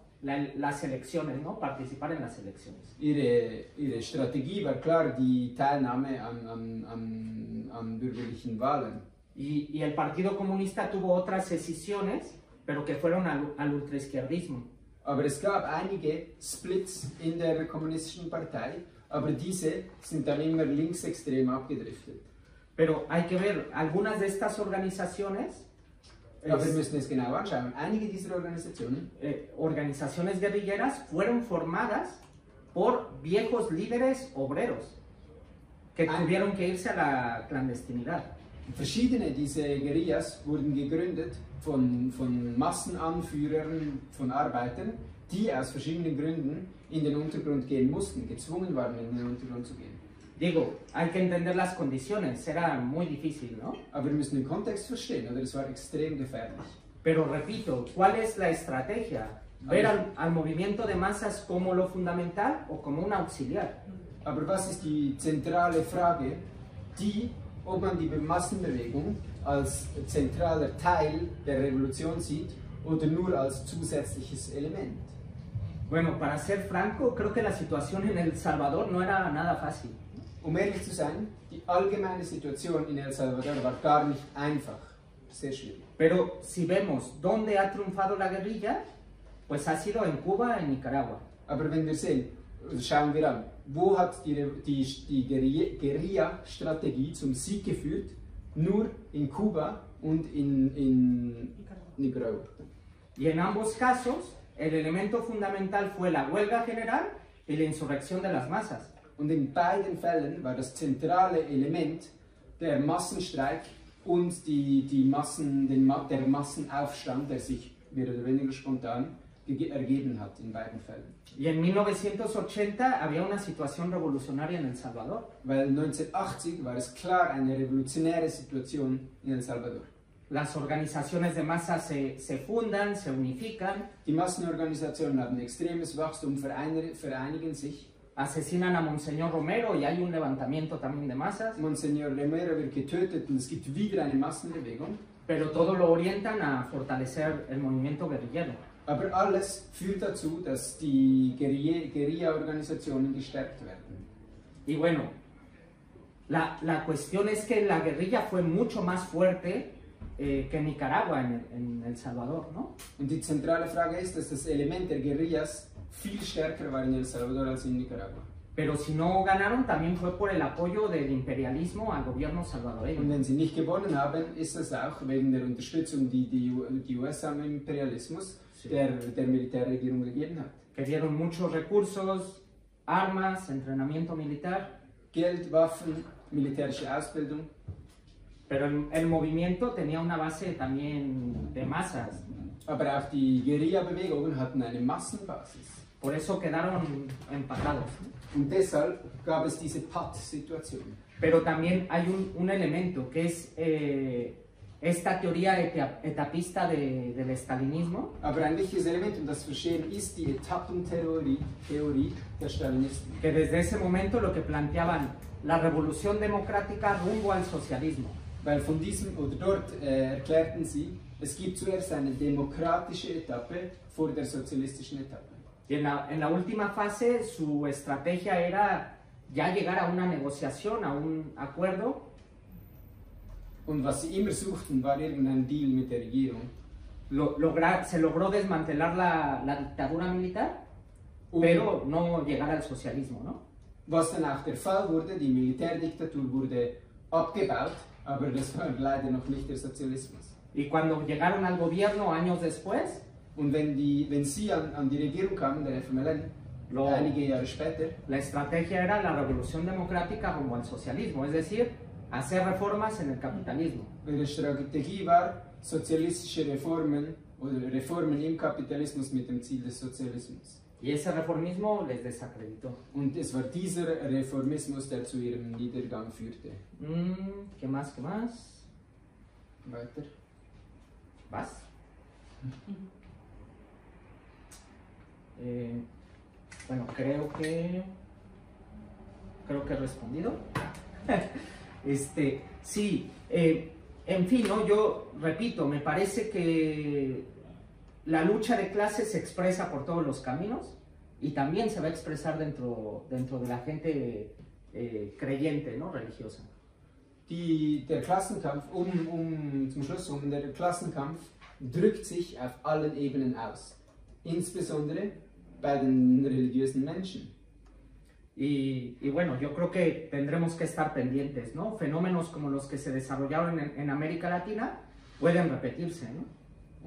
[SPEAKER 1] las elecciones, ¿no? Participar en las elecciones.
[SPEAKER 2] Ihre Strategie war klar die Teilnahme an bürgerlichen Wahlen.
[SPEAKER 1] Y el Partido Comunista tuvo otras decisiones, pero que fueron al ultraizquierdismo.
[SPEAKER 2] Aber es gab einige Splits in der kommunistischen Partei, aber diese sind dann immer linksextrem abgedriftet.
[SPEAKER 1] Pero hay que ver, algunas de estas organizaciones
[SPEAKER 2] Aber wir müssen es genau anschauen. Einige dieser Organisationen
[SPEAKER 1] organizaciones guerrilleras fueron formadas por viejos líderes obreros que tuvieron que irse a la clandestinidad.
[SPEAKER 2] Verschiedene dieser Guerillas wurden gegründet von Massenanführern von Arbeitern, die aus verschiedenen Gründen in den Untergrund gehen mussten, gezwungen waren, in den Untergrund zu gehen.
[SPEAKER 1] Digo, hay que entender las condiciones, era muy difícil, ¿no?
[SPEAKER 2] Aber wir müssen den Kontext verstehen, oder? Es war extrem gefährlich.
[SPEAKER 1] Pero repito, ¿cuál es la estrategia? ¿Ver al movimiento de masas como lo fundamental o como un auxiliar?
[SPEAKER 2] Aber was ist die zentrale Frage, ob man die Massenbewegung als zentraler Teil der Revolution sieht oder nur als zusätzliches Element?
[SPEAKER 1] Bueno, para ser franco, creo que la situación en El Salvador no era nada fácil.
[SPEAKER 2] Um ehrlich zu sein, die allgemeine Situation in El Salvador war gar nicht einfach, sehr schwierig.
[SPEAKER 1] Pero si vemos dónde ha triunfado la guerrilla, pues ha sido en Cuba, en Nicaragua.
[SPEAKER 2] Aber wenn wir sehen, schauen wir an, wo hat die Guerilla-Strategie zum Sieg geführt? Nur in Kuba und in Nicaragua.
[SPEAKER 1] Y en ambos casos, el elemento fundamental fue la huelga general y la insurrección de las masas.
[SPEAKER 2] Und in beiden Fällen war das zentrale Element der Massenstreik und der Massenaufstand, der sich mehr oder weniger spontan ergeben hat in beiden Fällen.
[SPEAKER 1] Y en 1980 había una situación revolucionaria en El Salvador.
[SPEAKER 2] Weil 1980 war es klar eine revolutionäre Situation in El Salvador.
[SPEAKER 1] Las organizaciones de masa se fundan, se unifican.
[SPEAKER 2] Die Massenorganisationen haben extremes Wachstum, vereinigen sich.
[SPEAKER 1] Asesinan a Monseñor Romero y hay un levantamiento también de masas.
[SPEAKER 2] Monseñor Romero wird getötet und es gibt wieder eine Massenbewegung.
[SPEAKER 1] Pero todo lo orientan a fortalecer el movimiento guerrillero.
[SPEAKER 2] Aber alles führt dazu, dass die Guerilla-Organisationen gestärkt werden.
[SPEAKER 1] Y bueno, la cuestión es que la guerrilla fue mucho más fuerte que en Nicaragua, en El Salvador, ¿no?
[SPEAKER 2] Und die zentrale Frage ist, dass das Element der Guerillas viel stärker war in El Salvador als in Nicaragua.
[SPEAKER 1] Pero si no ganaron, también fue por el apoyo del imperialismo al gobierno
[SPEAKER 2] Und
[SPEAKER 1] salvadoreño.
[SPEAKER 2] wenn sie nicht gewonnen haben, ist das auch wegen der Unterstützung, die USA am Imperialismus der Militärregierung gegeben hat.
[SPEAKER 1] Que dieron muchos recursos, armas, entrenamiento militar.
[SPEAKER 2] Geld, Waffen, militärische Ausbildung.
[SPEAKER 1] Pero el movimiento tenía una base también de masas.
[SPEAKER 2] Aber auch die Guerilla-Bewegungen hatten eine Massenbasis.
[SPEAKER 1] Por eso quedaron empatados.
[SPEAKER 2] Und deshalb gab es diese Patt-Situation.
[SPEAKER 1] Pero también hay un elemento que es esta teoría etapista del estalinismo.
[SPEAKER 2] Aber ein wichtiges Element, um das zu verstehen, ist die Etappentheorie der Stalinisten.
[SPEAKER 1] Que desde ese momento lo que planteaban la revolución democrática rumbo al socialismo.
[SPEAKER 2] Weil von diesem oder dort erklärten sie, es gibt zuerst eine demokratische Etappe vor der sozialistischen Etappe.
[SPEAKER 1] Y en la última fase su estrategia era ya llegar a una negociación, a un acuerdo.
[SPEAKER 2] Und was sie immer suchten, war irgendein Deal mit der Regierung.
[SPEAKER 1] Se logró desmantelar la dictadura militar, pero no llegar al socialismo, ¿no?
[SPEAKER 2] Was dann auch der Fall wurde, die Militärdiktatur wurde abgebaut, aber das war leider noch nicht der Sozialismus.
[SPEAKER 1] Y cuando llegaron al gobierno años después,
[SPEAKER 2] Und wenn sie an die Regierung kamen, der FMLN, einige Jahre später,
[SPEAKER 1] la estrategia era la revolución democrática rumbo al socialismo, es decir, hacer reformas en el capitalismo.
[SPEAKER 2] ihre Strategie war, sozialistische Reformen oder Reformen im Kapitalismus mit dem Ziel des Sozialismus.
[SPEAKER 1] Y ese reformismo les desacreditó.
[SPEAKER 2] Und es war dieser Reformismus, der zu ihrem Niedergang führte.
[SPEAKER 1] ¿Qué más? ¿Qué más?
[SPEAKER 2] Weiter.
[SPEAKER 1] ¿Vas? Bueno, creo que he respondido. Sí, en fin, ¿no? Yo repito, me parece que la lucha de clases se expresa por todos los caminos y también se va a expresar dentro de la gente creyente, ¿no? Religiosa.
[SPEAKER 2] Der Klassenkampf, zum Schluss, der Klassenkampf drückt sich auf allen Ebenen aus, insbesondere bei den religiösen Menschen.
[SPEAKER 1] Y bueno, yo creo que tendremos que estar pendientes, ¿no? Fenómenos como los que se desarrollaron en América Latina pueden repetirse, ¿no?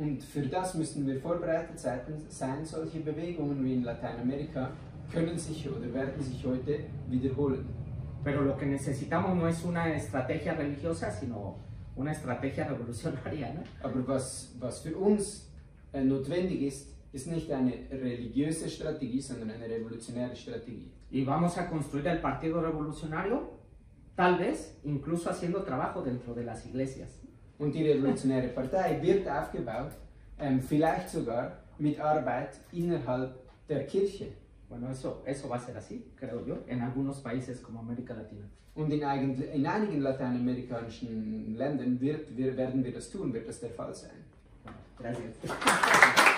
[SPEAKER 2] Und für das müssen wir vorbereitet sein. Solche Bewegungen wie in Lateinamerika können sich oder werden sich heute wiederholen.
[SPEAKER 1] Pero lo que necesitamos no es una estrategia religiosa, sino una estrategia revolucionaria, ¿no?
[SPEAKER 2] Aber was für uns notwendig ist, ist nicht eine religiöse Strategie, sondern eine revolutionäre Strategie.
[SPEAKER 1] Y vamos a construir el Partido Revolucionario, tal vez incluso haciendo trabajo dentro de las iglesias.
[SPEAKER 2] Und die revolutionäre Partei wird aufgebaut, vielleicht sogar mit Arbeit innerhalb der Kirche.
[SPEAKER 1] Bueno, eso va a ser así, creo yo, en algunos países como América Latina.
[SPEAKER 2] Und in einigen lateinamerikanischen Ländern werden wir das tun, wird das der Fall sein.
[SPEAKER 1] Bueno, gracias.